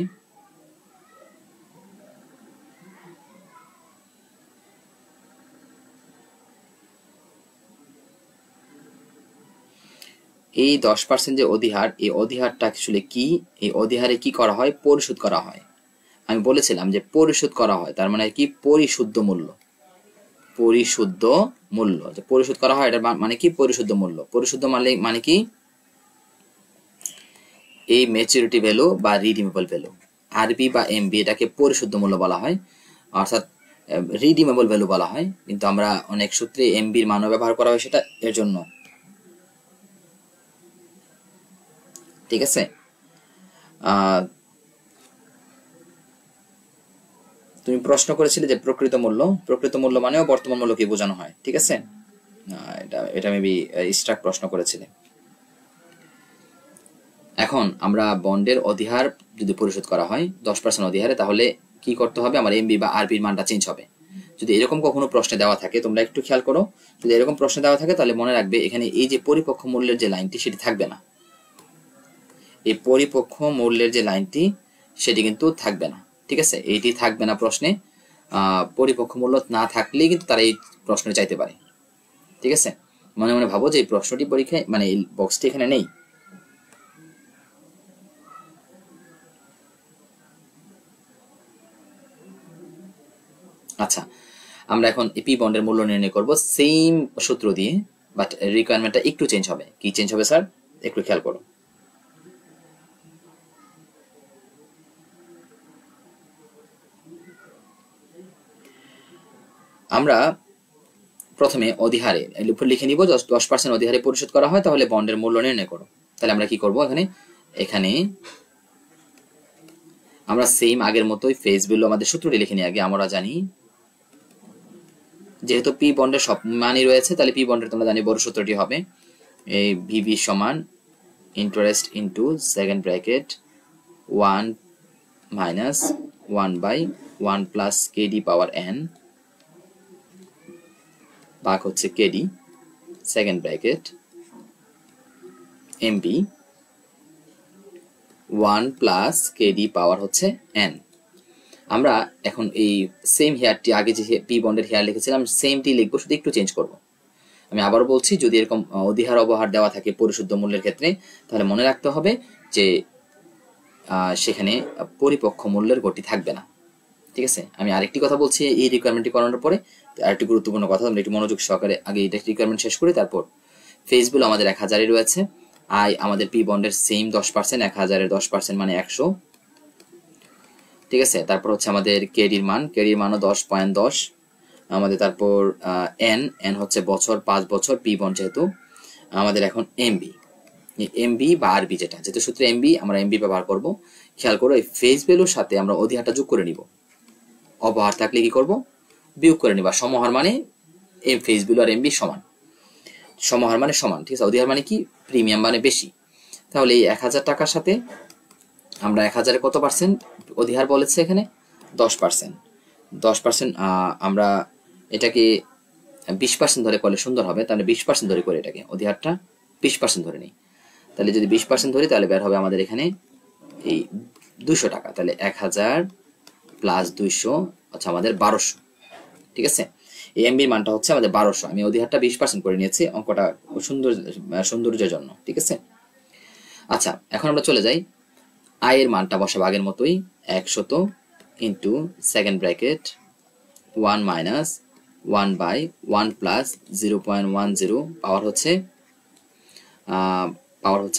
এই 10% যে অধিহার, এই অধিহারটা আসলে কি, এই অধিহারে কি করা হয়, পরিশোধ করা হয়। আমি বলেছিলাম যে পরিশোধ করা হয়, তার মানে কি পরিশুদ্ধ মূল্য। পরিশুদ্ধ মূল্য, যে পরিশোধ করা হয় এটা মানে কি পরিশুদ্ধ মূল্য। পরিশুদ্ধ মানে কি এই ম্যাচুরিটি ভ্যালু বা রিডিমেবল ভ্যালু, আরবি বা এমবি এটাকে পরিশুদ্ধ মূল্য বলা হয়, অর্থাৎ রিডিমেবল ভ্যালু বলা হয়, কিন্তু আমরা অনেক সূত্রে এমবির মানও ব্যবহার করা হয় সেটা এর জন্য। ঠিক আছে, তুমি প্রশ্ন করেছিলে যে প্রকৃত মূল্য, প্রকৃত মূল্য মানেও বর্তমান মূল্যকে বোঝানো হয়। ঠিক আছে, এটা এটা মেবি স্ট্রাক প্রশ্ন করেছিলে। এখন আমরা বন্ডের অধিহার যদি পরিশোধ করা হয় 10% অধিহারে, তাহলে কি করতে হবে, আমার এমবি বা আরবির মানটা চেঞ্জ হবে। যদি এরকম কখনো প্রশ্নে দেওয়া থাকে, তোমরা একটু খেয়াল করো, যদি এরকম প্রশ্ন দেওয়া থাকে তাহলে মনে রাখবে এখানে এই যে পরিপক্ক মূল্যের যে লাইনটি সেটি থাকবে না। এই পরিপক্ক মূল্যের যে লাইনটি সেটি কিন্তু থাকবে না। ঠিক আছে, এইটি থাকবে না প্রশ্নে। পরিপক্ক মূল্য না থাকলেই কিন্তু তারা এই প্রশ্ন চাইতে পারে। ঠিক আছে, মনে মনে ভাবো যে এই প্রশ্নটি পরীক্ষায় মানে এই বক্সটি এখানে নেই। আচ্ছা, আমরা এখন পি বন্ডের মূল্য নির্ণয় করব সেম সূত্র দিয়ে, বাট রিকোয়ারমেন্টটা একটু চেঞ্জ হবে। কি চেঞ্জ হবে স্যার, একটু খেয়াল করো। আমরা প্রথমে অধিহারে লিখে নিব 10% অধিহারে পরিশোধ করা হয়, তাহলে বন্ডের মূল্য নির্ণয় করো। তাহলে আমরা কি করব, এখানে এখানে আমরা সেম আগের মতোই ফেস ভ্যালু আমাদের সূত্রটি লিখে নিই আগে। আমরা জানি যেহেতু পি বন্ডের সব মানই রয়েছে, তাহলে পি বন্ডের তোমরা জানি বড় সূত্রটি হবে এই ভিভি সমান interest into second bracket 1 minus 1/1 plus KD power N ভাগ হচ্ছে KD second bracket MB 1 plus KD power হচ্ছে এন। আমরা এখন এই সেম হেয়ারটি আগে যে পি বন্ডের হেয়ার লিখেছিলাম সেমটি লিখবো, শুধু একটু চেঞ্জ করব। আমি আবারও বলছি, যদি এরকম অধিহার অবহার দেওয়া থাকে পরিশুদ্ধ মূল্যের ক্ষেত্রে, তাহলে মনে রাখতে হবে যে সেখানে পরিপক্ক মূল্যের গতি থাকবে না। ঠিক আছে, আমি আরেকটি কথা বলছি এই রিকোয়ারমেন্টটি করানোর পরে, আরেকটি গুরুত্বপূর্ণ কথা, আমরা একটু মনোযোগ সহকারে আগে এটা রিকোয়ারমেন্ট শেষ করি, তারপর ফেস ভ্যালু আমাদের 1000 রয়েছে, আই আমাদের পি বন্ডের সেম 10%, 1000 এর 10% মানে 100। ঠিক আছে, তারপর হচ্ছে আমাদের কেডির মানও 10.10 আমাদের। তারপর এন এন হচ্ছে বছর, 5 বছর পি বন্ড যেহেতু। আমাদের এখন এমবি, এমবি বা আরবি যেহেতু সূত্রে এমবি, আমরা এমবি ব্যবহার করব। খেয়াল করো এই ফেস ভ্যালুর সাথে আমরা অধিহারটা যোগ করে নিব, অবহার থাকলে কি করব, বিয়োগ করে নিবা। সমহার মানে এই ফেস ভ্যালু আর এমবি সমান, সমহার মানে সমান। ঠিক আছে, অধিহার মানে কি প্রিমিয়াম মানে বেশি। তাহলে এই 1000 টাকার সাথে আমরা 1000 কত পার্সেন্ট অধিহার বলেছে এখানে 10%। 10% আমরা এটাকে 20% ধরে করলে সুন্দর হবে, তাহলে 20% ধরে করে এটাকে অধিহারটা 20% ধরে নেই। তাহলে যদি 20% ধরি তাহলে বের হবে আমাদের এখানে এই 200 টাকা। তাহলে 1000 প্লাস 200 আচ্ছা আমাদের 1200। ঠিক আছে, এই এমবির মানটা হচ্ছে আমাদের 1200। আমি অধিহারটা 20% করে নিয়েছি, অঙ্কটা সৌন্দর্যের জন্য। ঠিক আছে, আচ্ছা এখন আমরা চলে যাই আয়ের মানটা বসাবো আগের মতোই 100 into second bracket 1 minus 1/1 plus 0.10 পাওয়ার হচ্ছে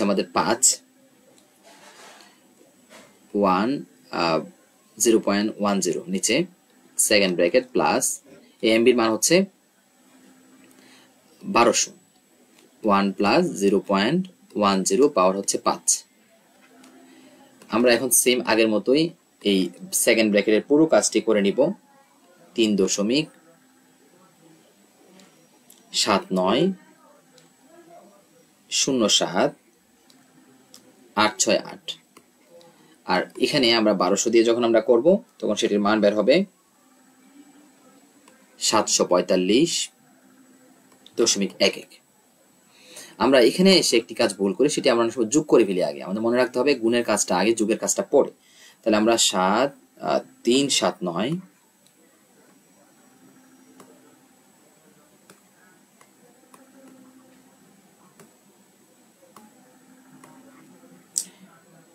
আমাদের 5 1 0.10 নিচে সেকেন্ড ব্র্যাকেট প্লাস এমবির মান হচ্ছে 1200 1 প্লাস 0.10 পাওয়ার হচ্ছে 5। আমরা এখন সেম আগের মতোই এই সেকেন্ড ব্র্যাকেটের পুরো কাজটি করে নিব 3.7907 আর এখানে আমরা 1200 দিয়ে যখন আমরা করব তখন সেটির মান বের হবে 745.11। আমরা এখানে এসে একটি কাজ ভুল করি, সেটি আমরা যোগ করে ফেলি আগে। আমাদের মনে রাখতে হবে গুণের কাজটা আগে, যোগের কাজটা পরে। তাহলে আমরা 7379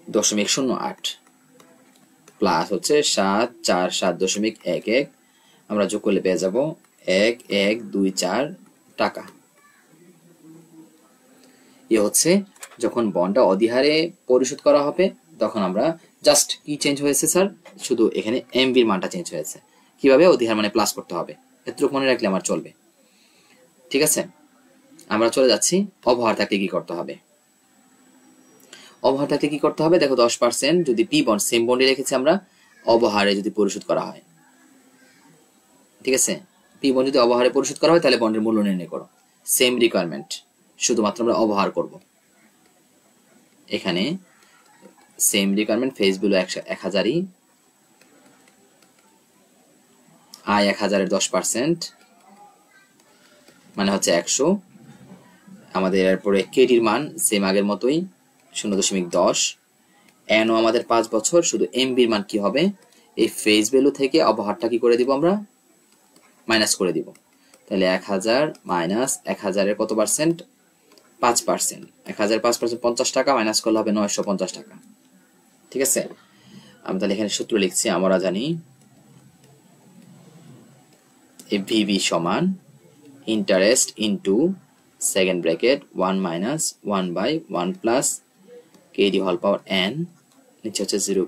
.08 প্লাস হচ্ছে 747.11 আমরা যোগ করলে পেয়ে যাব 1124 টাকা। এ হচ্ছে যখন বন্ডটা অধিহারে পরিশোধ করা হবে তখন আমরা জাস্ট কি চেঞ্জ হয়েছে স্যার, শুধু এখানে এমবির মানটা চেঞ্জ হয়েছে। কিভাবে অধিহার মানে প্লাস করতে হবে এতটুকু মনে রাখলে আমার চলবে। ঠিক আছে, আমরা চলে যাচ্ছি অবহার থাকলে কি করতে হবে। অবহার থাকলে কি করতে হবে দেখো, 10% যদি পি বন্ড সেম বন্ডে রেখেছি আমরা, অবহারে যদি পরিশোধ করা হয়, ঠিক আছে, পি বন্ড যদি অবহারে পরিশোধ করা হয় তাহলে বন্ডের মূল্য নির্ণয় করো। সেম রিকোয়ারমেন্ট, শুধুমাত্র আমরা অবহার করব। এখানে সেম রিকোয়ারমেন্ট, ফেস ভ্যালু 1000ই, আয় 1000-এর 10% মানে হচ্ছে 100। আমাদের এরপরে কেডির মান সেম আগের মতোই 0.10। এনও আমাদের 5 বছর, শুধু এমবির মান কি হবে, এই ফেস ভ্যালু থেকে অবহারটা কি করে দিব আমরা, মাইনাস করে দিব। তাহলে 1000 মাইনাস 1000-এর কত পার্সেন্ট, 5%। 1000 5% 50 টাকা, মাইনাস করলে হবে 950 টাকা। ঠিক আছে, আমি তাহলে এখানে সূত্র লিখছি। আমরা জানি ভিবি সমান interest into second bracket 1 minus 1/1 plus KD whole power N, নিচে হচ্ছে 0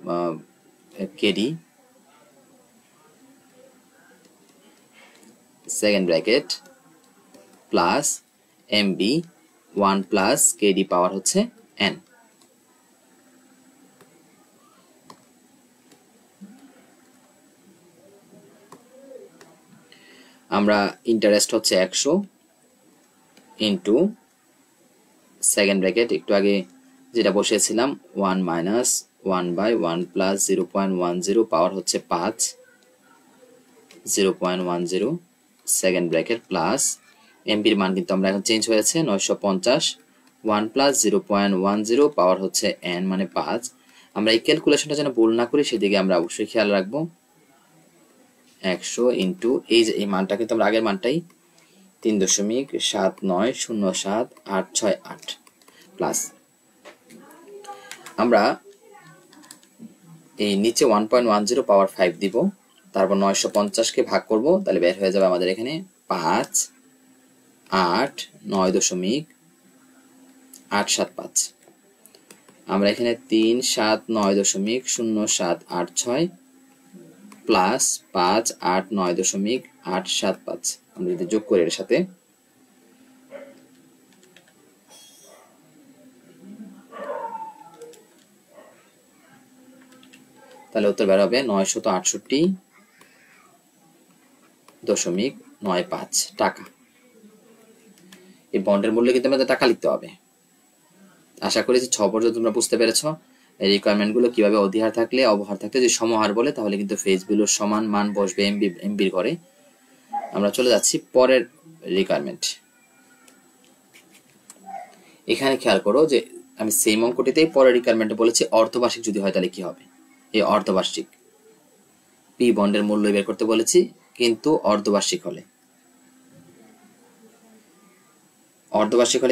KD second bracket plus MB 1 plus KD power হচ্ছে এন। আমরা ইন্টারেস্ট হচ্ছে 100 ইন্টু সেকেন্ড ব্র্যাকেট একটু আগে যেটা বসিয়েছিলাম 1 মাইনাস 1/1 প্লাস 0.10 পাওয়ার হচ্ছে 5, 0.10 সেকেন্ড ব্র্যাকেট প্লাস এমবির মান কিন্তু আমরা এখন চেঞ্জ হয়েছে 950, 1 প্লাস 0.10 পাওয়ার হচ্ছে এন মানে 5। আমরা এই ক্যালকুলেশনটা যেন ভুল না করি সেদিকে আমরা অবশ্যই খেয়াল রাখবো। 100 ইন্টু এই মানটা কিন্তু আমরা আগের মানটাই 3.7907868 প্লাস আমরা এই নিচে 1.10 পাওয়ার 5 দিব, তারপর 950-কে ভাগ করব, তাহলে বের হয়ে যাবে আমাদের এখানে 5 8 9.875। আমরা এখানে 379.0786 প্লাস 5 8 9.875 আমরা যদি যোগ করি এর সাথে, তাহলে উত্তর বের হবে 968.95 টাকা। এই বন্ডের মূল্য কিন্তু আমাদের টাকা লিখতে হবে। আশা করি যে 6 পর্যন্ত তোমরা বুঝতে পেরেছ এই রিকোয়ারমেন্ট গুলো কিভাবে অধিহার থাকলে অবহার থাকলে যদি সমহার বলে তাহলে কিন্তু ফেজ ভ্যালুর সমান মান বসবে এমবির ঘরে। আমরা চলে যাচ্ছি পরের রিকোয়ারমেন্ট। এখানে খেয়াল করো যে আমি সেম অঙ্কটিতেই পরের রিকোয়ারমেন্টে বলেছি অর্ধবার্ষিক যদি হয় তাহলে কি হবে। এই অর্ধবার্ষিক পি বন্ডের মূল্য বের করতে বলেছি, কিন্তু অর্ধবার্ষিক হলে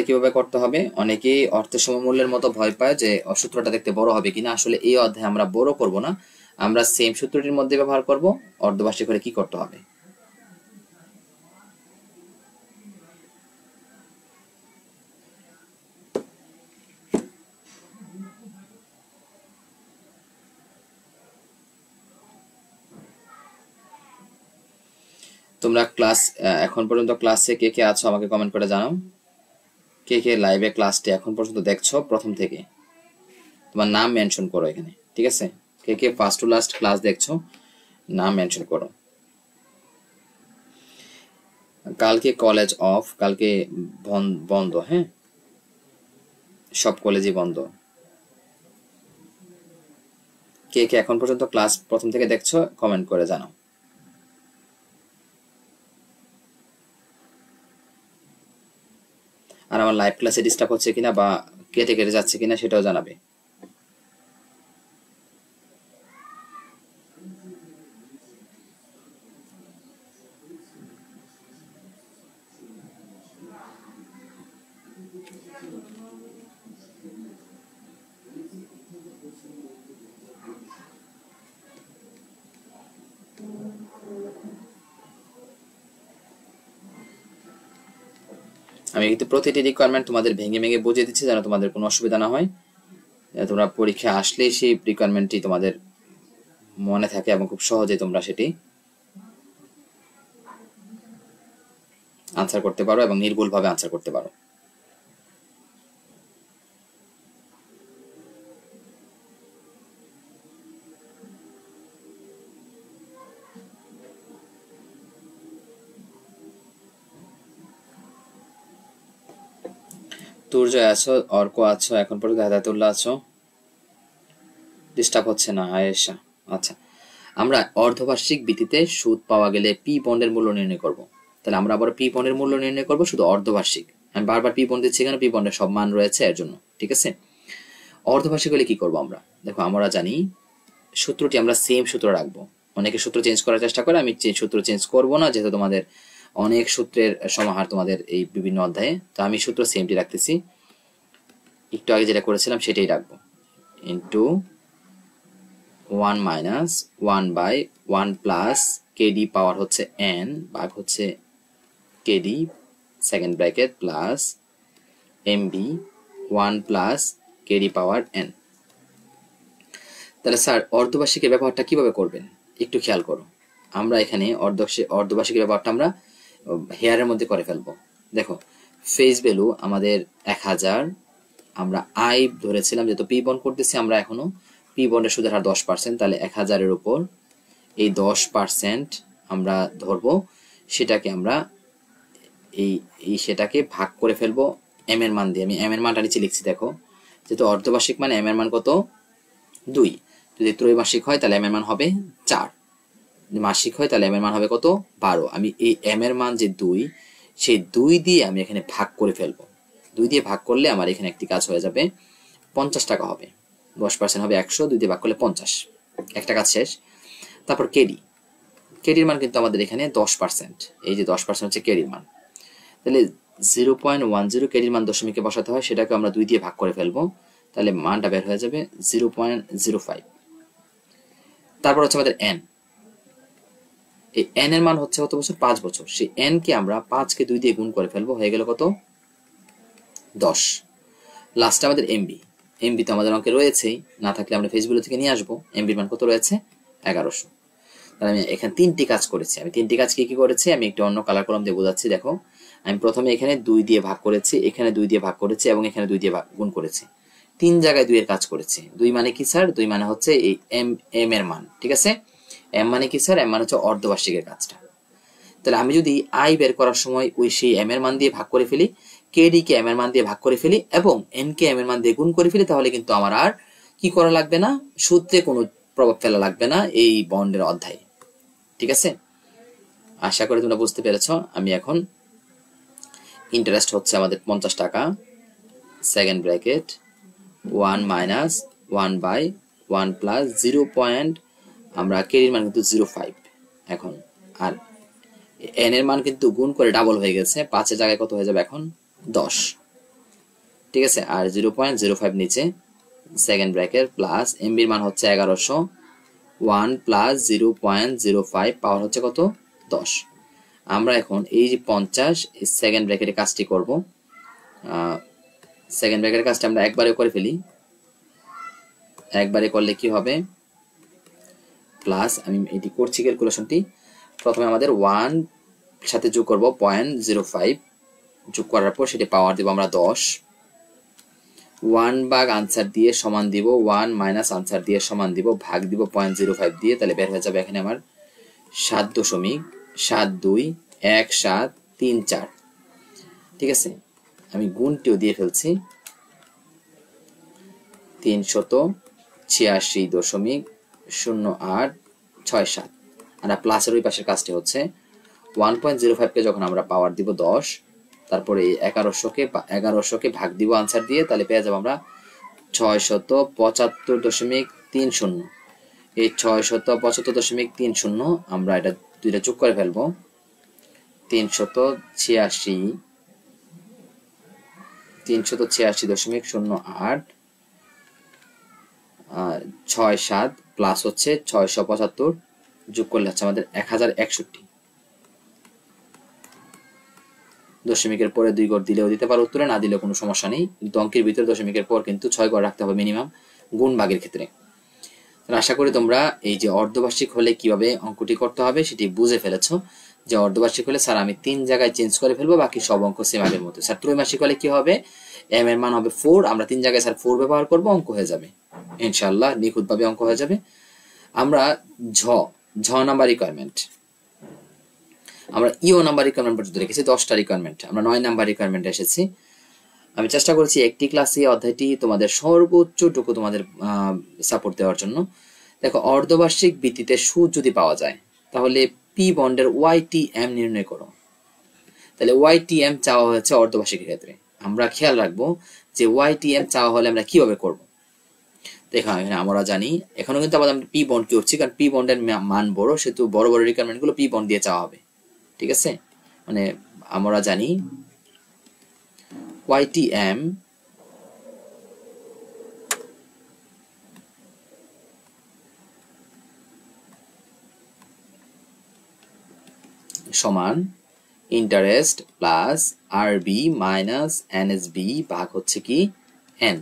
কিভাবে করতে হবে। অনেকেই অর্থের সমমূল্যের মতো ভয় পায় যে সূত্রটা দেখতে বড় হবে কিনা। আসলে এই অধ্যায়ে আমরা বড় করব না, আমরা সেম সূত্রটির মধ্যে ব্যবহার করব। অর্ধবার্ষিক হলে কি করতে হবে, তোমরা ক্লাস এখন পর্যন্ত ক্লাসে কে কে আছো আমাকে কমেন্ট করে জানাও। কে কে লাইভে ক্লাসটি এখন পর্যন্ত দেখছো প্রথম থেকে, তোমার নাম মেনশন করো এখানে। ঠিক আছে, কে কে ফার্স্ট টু লাস্ট ক্লাস দেখছো নাম মেনশন করো। কালকে কলেজ অফ, কালকে বন্ধ, হ্যাঁ সব কলেজই বন্ধ। কে কে এখন পর্যন্ত ক্লাস প্রথম থেকে দেখছো কমেন্ট করে জানাও। আর আমার লাইভ ক্লাসে ডিস্টার্ব হচ্ছে কিনা বা কেটে কেটে যাচ্ছে কিনা সেটাও জানাবে। আমি কিন্তু প্রতিটি রিকোয়ারমেন্ট তোমাদের ভেঙে ভেঙে বুঝিয়ে দিচ্ছি যেন তোমাদের কোনো অসুবিধা না হয়, তোমরা পরীক্ষা আসলেই সেই রিকোয়ারমেন্টটি তোমাদের মনে থাকে এবং খুব সহজে তোমরা সেটি আনসার করতে পারো এবং নির্ভুলভাবে আনসার করতে পারো। তুর্জয় আছো, অর্ক আছো, এখন পর্যন্ত হেদায়তুল্লাহ আছো, ডিস্টার্ব হচ্ছে না আয়েশা। আচ্ছা, আমরা অর্ধবার্ষিক ভিত্তিতে সুদ পাওয়া গেলে পি বন্ডের মূল্য নির্ণয় করব। তাহলে আমরা আবার পি বন্ডের মূল্য নির্ণয় করব শুধু অর্ধবার্ষিক। আমি বারবার পি বন্ড দিচ্ছি কেন? পি বন্ডের সব মান রয়েছে এর জন্য, ঠিক আছে। অর্ধবার্ষিক হলে কি করব আমরা? দেখো, আমরা জানি সূত্রটি আমরা সেম সূত্র রাখবো। অনেকে সূত্র চেঞ্জ করার চেষ্টা করে, আমি সূত্র চেঞ্জ করব না, যেহেতু তোমাদের অনেক সূত্রের সমাহার তোমাদের এই বিভিন্ন অধ্যায়ে, তো আমি সূত্র সেমটি রাখতেছি। একটু আগে যেটা করেছিলাম সেটাই রাখবো, into 1 minus 1 by 1 plus KD power হচ্ছে n ভাগ হচ্ছে KD second bracket plus MB 1 plus KD power n। তাহলে স্যার অর্ধবার্ষিকের ব্যবহারটা কিভাবে করবেন একটু খেয়াল করো। আমরা এখানে অর্ধবার্ষিকের ব্যবহারটা আমরা হেয়ারের মধ্যে করে ফেলবো। দেখো, ফেস ভ্যালু আমাদের 1000, আমরা আই ধরেছিলাম, যেহেতু পি বন্ড করতেছি আমরা এখনো, পি বন্ডের সুদের হার 10%, তাহলে 1000-এর উপর এই 10% আমরা ধরবো, সেটাকে আমরা সেটাকে ভাগ করে ফেলবো এম এর মান দিয়ে। আমি এম এর মানটা নিচে লিখছি, দেখো, যেহেতু অর্ধবার্ষিক মানে এম এর মান কত? 2। যদি ত্রৈমাসিক হয় তাহলে এম এর মান হবে 4, যদি মাসিক হয় তাহলে এম এর মান হবে কত? 12। আমি এই এম এর মান যে 2, সেই 2 দিয়ে আমি এখানে ভাগ করে ফেলবো। 2 দিয়ে ভাগ করলে আমার এখানে একটি কাজ হয়ে যাবে, 50 টাকা হবে। 10% হবে 100, 2 দিয়ে ভাগ করলে 50, একটা কাজ শেষ। তারপর কেডির মান কিন্তু আমাদের এখানে 10%, এই যে 10% হচ্ছে কেডির মান। তাহলে 0.10 কেডির মান দশমিকে বসাতে হয়, সেটাকে আমরা 2 দিয়ে ভাগ করে ফেলবো, তাহলে মানটা বের হয়ে যাবে 0.05। তারপর হচ্ছে আমাদের এন, এই এন এর মান হচ্ছে কত বছর? 5 বছর। সেই এন কে আমরা 5 কে 2 দিয়ে গুণ করে ফেলবো, হয়ে গেল কত? 10। লাস্টে আমাদের এমবি তো আমাদের অঙ্কে রয়েছেই, না থাকলে আমরা ফেসবুক থেকে নিয়ে আসবো। এমবির মান কত রয়েছে? 1100। তাহলে আমি এখানে 3টি কাজ করেছি। আমি 3টি কাজ কি করেছি আমি একটু অন্য কালার কলম দিয়ে বোঝাচ্ছি। দেখো, আমি প্রথমে এখানে 2 দিয়ে ভাগ করেছি, এখানে 2 দিয়ে ভাগ করেছি এবং এখানে 2 দিয়ে গুণ করেছি। 3 জায়গায় 2 এর কাজ করেছি। 2 মানে কি স্যার? 2 মানে হচ্ছে এই এম এর মান, ঠিক আছে। এম মানে কি স্যার? এম মানে হচ্ছে অর্ধবার্ষিকের কাজটা। তাহলে আমি যদি আই বের করার সময় ওই সেই এম এর মান দিয়ে ভাগ করে ফেলি, কেডি কে এম এর মান দিয়ে ভাগ করে ফেলি এবং এন কে এম এর মান দিয়ে গুণ করে ফেলি, তাহলে কিন্তু আমার আর কি করা লাগবে না, সূত্রে কোনো প্রভাব ফেলা লাগবে না এই বন্ডের অধ্যায়ে, ঠিক আছে। আশা করি তোমরা বুঝতে পেরেছ। আমি এখন ইন্টারেস্ট হচ্ছে আমাদের 50 টাকা, second bracket 1 minus 1 by 1 plus 0. আমরা কেডির মান কিন্তু 0.5 এখন, আর এন এর মান কিন্তু গুণ করে ডাবল হয়ে গেছে, 5 এর জায়গায় কত হয়ে যাবে এখন? 10, ঠিক আছে। আর 0.05 নিচে সেকেন্ড ব্র্যাকেট প্লাস এমবির মান হচ্ছে 1100, 1 প্লাস 0.05 পাওয়ার হচ্ছে কত? 10। আমরা এখন এই যে 50 সেকেন্ড ব্র্যাকেটের কাজটি করব। সেকেন্ড ব্র্যাকেটের কাজটা আমরা একবারে করে ফেলি। একবারে করলে কি হবে? প্লাস, আমি এটি করছি ক্যালকুলেশনটি। প্রথমে আমাদের 1 সাথে যোগ করব 0.05, যোগ করার পর সেটি পাওয়ার দিব আমরা 10। 1 ভাগ আনসার দিয়ে সমান দিব 1 মাইনাস আনসার দিয়ে সমান দিব ভাগ দিব 0.05 দিয়ে, তাহলে বের হয়ে যাবে এখানে আমার 7.721734, ঠিক আছে। আমি গুণটিও দিয়ে ফেলছি, 386.0867। আর প্লাসের ওই পাশের কাজটি হচ্ছে 1.05 কে যখন আমরা পাওয়ার দিব 10, তারপরে 1100 কে ভাগ দিব আনসার দিয়ে, তাহলে পেয়ে যাবো আমরা 675.30। এই 675.30 আমরা এটা দুইটা যোগ করে ফেলবো, 386.08 67 প্লাস হচ্ছে 675 যোগ করলে হচ্ছে আমাদের 1061। দশমিকের পরে 2 ঘর দিলেও দিতে পারো উত্তরে, না দিলে কোনো সমস্যা নেই, কিন্তু অঙ্কের ভিতরে দশমিকের পর কিন্তু 6 ঘর রাখতে হবে মিনিমাম গুণ ভাগের ক্ষেত্রে। আশা করি তোমরা এই যে অর্ধবার্ষিক হলে কিভাবে অঙ্কটি করতে হবে সেটি বুঝে ফেলেছো। যে অর্ধবার্ষিক হলে স্যার আমি 3 জায়গায় চেঞ্জ করে ফেলবো, বাকি সব অঙ্ক সেম আগের মতো। স্যার ত্রৈমাসিক হলে কি হবে, এম এর মান হবে 4, আমরা 3 জায়গায় স্যার 4 ব্যবহার করব, অঙ্ক হয়ে যাবে ইনশাআল্লাহ, নিখুঁতভাবে অঙ্ক হয়ে যাবে। আমরা ঝ নাম্বার রিকোয়ারমেন্ট, আমরা ইও নাম্বার রিকোয়ারমেন্ট পর্যন্ত রেখেছি, 10টা রিকোয়ারমেন্ট, আমরা 9 নাম্বার রিকোয়ারমেন্টে এসেছি। আমি চেষ্টা করেছি একটি ক্লাসে অধ্যায়টি তোমাদের সর্বোচ্চটুকু তোমাদের সাপোর্ট দেওয়ার জন্য। দেখো, অর্ধবার্ষিক ভিত্তিতে সুদ যদি পাওয়া যায় তাহলে পি বন্ডের YTM নির্ণয় করো। তাহলে YTM চাওয়া হয়েছে অর্ধবার্ষিকের ক্ষেত্রে, আমরা খেয়াল রাখবো যে YTM চাওয়া হলে আমরা কিভাবে করব। দেখো এখানে আমরা জানি এখনো কিন্তু আবার আমরা পি বন্ড কি করছি, কারণ পি বন্ডের মান বড়, সেহেতু বড় বড় রিকোয়ারমেন্ট গুলো পি বন্ড দিয়ে চাওয়া হবে। ঠিক আছে, মানে আমরা জানি YTM সমান ইন্টারেস্ট প্লাস আরবি মাইনাস এনএসবি ভাগ হচ্ছে কি এন।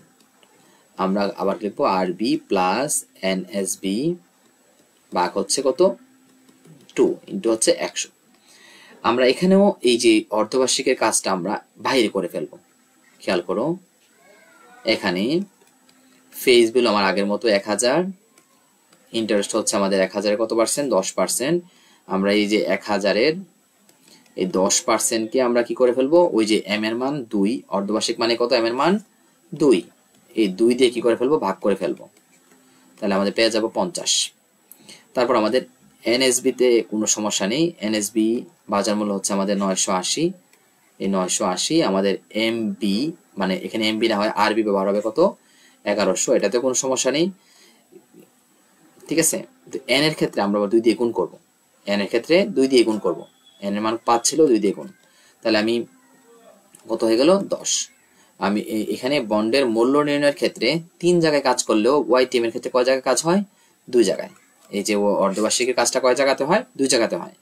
আমরা আবার লিখবো আরবি প্লাস এনএসবি ভাগ হচ্ছে কত, 2 ইন্টু হচ্ছে 100। আমরা এখানেও এই যে অর্ধবার্ষিকের কাজটা আমরা বাইরে করে ফেলবো। খেয়াল করো, এখানে ফেস বিল আমার আগের মতো 1000, ইন্টারেস্ট হচ্ছে আমাদের 1000 কত পার্সেন্ট, 10%। আমরা এই যে 1000-এর এই 10%কে আমরা কি করে ফেলবো, ওই যে এম এর মান 2, অর্ধবার্ষিক মানে কত, এম এর মান 2, এই 2 দিয়ে কি করে ফেলবো, ভাগ করে ফেলবো, তাহলে আমাদের পেয়ে যাবো 50। তারপর আমাদের এনএসবি তে কোনো সমস্যা নেই, এনএসবি বাজার মূল্য হচ্ছে আমাদের 980, এই 980 আমাদের এমবি, মানে এখানে এমবি না হয় আরবি ব্যবহার হবে কত, 1100, এটাতে কোনো সমস্যা নেই। ঠিক আছে, তো এন এর ক্ষেত্রে আমরা 2 দিয়ে গুণ করব, এন এর ক্ষেত্রে 2 দিয়ে গুণ করব, এন এর মান 5 ছিল, 2 দিয়ে গুণ, তাহলে আমি কত হয়ে গেল 10। আমি এখানে বন্ডের মূল্য নির্ণয়ের ক্ষেত্রে 3 জায়গায় কাজ করলেও YTM এর ক্ষেত্রে কয় জায়গায় কাজ হয়, 2 জায়গায়। এই যে অর্ধবার্ষিকের কাজটা কয় জায়গাতে হয়, 2 জায়গাতে হয়।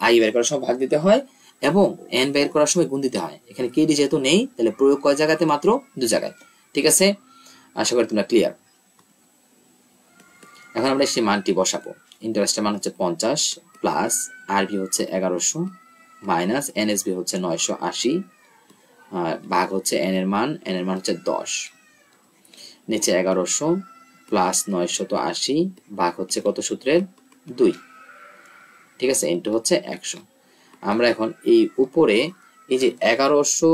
আই বের করার সময় ভাগ দিতে হয় এবং এন বের করার সময় গুণ দিতে হয়। এখানে কেডি যেহেতু নেই, তাহলে প্রয়োগ কয় জায়গাতে, মাত্র 2 জায়গায়। ঠিক আছে, আশা করি তোমরা ক্লিয়ার। এখন আমরা সেই মানটি বসাবো, ইন্টারেস্টের মান হচ্ছে 50 প্লাস আরবি হচ্ছে 1100 মাইনাস এনএসবি হচ্ছে 980 ভাগ হচ্ছে এন এর মান হচ্ছে 10, নিচে 1100 প্লাস 980 ভাগ হচ্ছে কত সূত্রের 2। ঠিক আছে, ইন্টু হচ্ছে 100। আমরা এখন এই উপরে এই যে 1100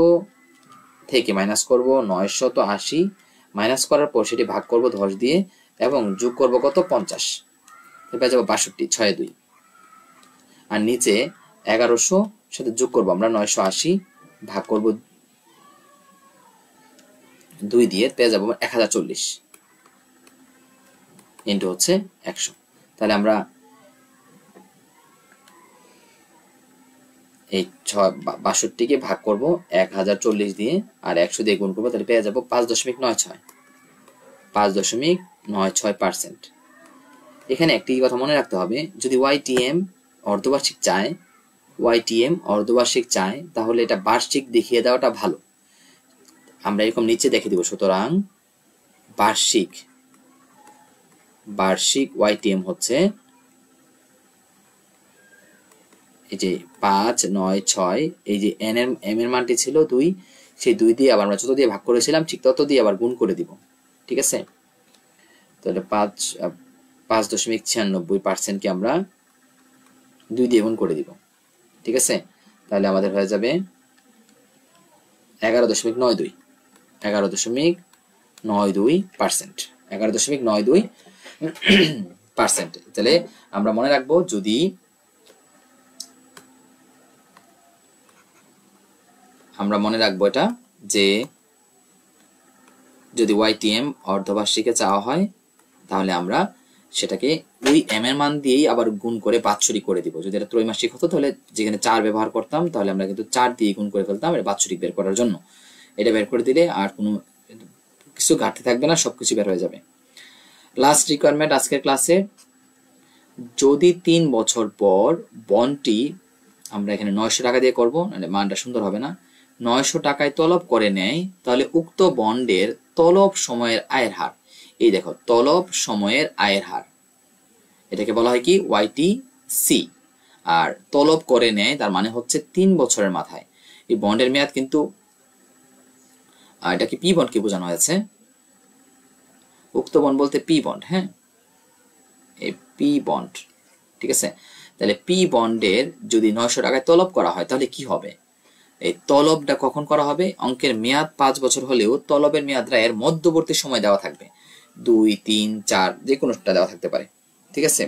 থেকে মাইনাস করব 980, মাইনাস করার পর সেটি ভাগ করব 10 দিয়ে এবং যোগ করব কত, 50, পেয়ে যাবো 62, 6 2। আর নিচে 1100 সাথে যোগ করব আমরা 980, ভাগ করব 2 দিয়ে, পেয়ে যাবো 1040 ইন্টু হচ্ছে 100। তাহলে আমরা এই 62কে ভাগ করব 1040 দিয়ে আর 100 দিয়ে গুণ করবো, তাহলে পেয়ে যাবো 5.96%। এখানে একটি কথা মনে রাখতে হবে, যদি YTM অর্ধবার্ষিক চায় তাহলে এটা বার্ষিক দেখিয়ে দেওয়াটা ভালো। আমরা এরকম নিচে দেখে দিব, সুতরাং বার্ষিক YTM হচ্ছে এই যে 5 9 6, এই যে এম এর মানটি ছিল 2, সেই 2 দিয়ে আবার আমরা যত দিয়ে ভাগ করেছিলাম ঠিক তত দিয়ে আবার গুণ করে দিব। ঠিক আছে, তাহলে 5.96% কে আমরা 2 দিয়ে গুণ করে দিব। ঠিক আছে, তাহলে আমাদের হয়ে যাবে 11.92%, 11.92%। তাহলে আমরা মনে রাখবো, যদি এটা যে যদি YTM অর্ধবার্ষিকে চাওয়া হয় তাহলে আমরা সেটাকে ওই এম এর মান দিয়েই আবার গুণ করে বাৎসরিক করে দিব। যদি এটা ত্রৈমাসিক হতো তাহলে যেখানে 4 ব্যবহার করতাম তাহলে আমরা কিন্তু 4 দিয়ে গুণ করে ফেলতাম এটা বাৎসরিক বের করার জন্য। এটা বের করে দিলে আর কোনো কিছু ঘাটতি থাকবে না, সবকিছু বের হয়ে যাবে। লাস্ট রিকোয়ারমেন্ট আজকের ক্লাসে, যদি 3 বছর পর বন্ডটি আমরা এখানে 900 টাকা দিয়ে করব, মানে মানটা সুন্দর হবে না। 900 টাকায় তলব করে নেয়, তাহলে উক্ত বন্ডের তলব সময়ের আয়ের হার। এই দেখো, তলব সময়ের আয়ের হার, এটাকে বলা হয় কি ওয়াইটিসি। আর তলব করে নেয় তার মানে হচ্ছে 3 বছরের মাথায়। এই বন্ডের মেয়াদ কিন্তু, এটাকে পি বন্ড কি বোঝানো হয়েছে, উক্ত বন্ড বলতে পি বন্ড, হ্যাঁ, এই পি বন্ড, ঠিক আছে। তাহলে পি বন্ডের যদি 900 টাকায় তলব করা হয় তাহলে কি হবে, এই তলবটা কখন করা হবে, অঙ্কের মেয়াদ 5 বছর হলেও তলবের মেয়াদটা এর মধ্যবর্তী সময় দেওয়া থাকবে, 2, 3, 4 যে কোনোটা দেওয়া থাকতে পারে, ঠিক আছে।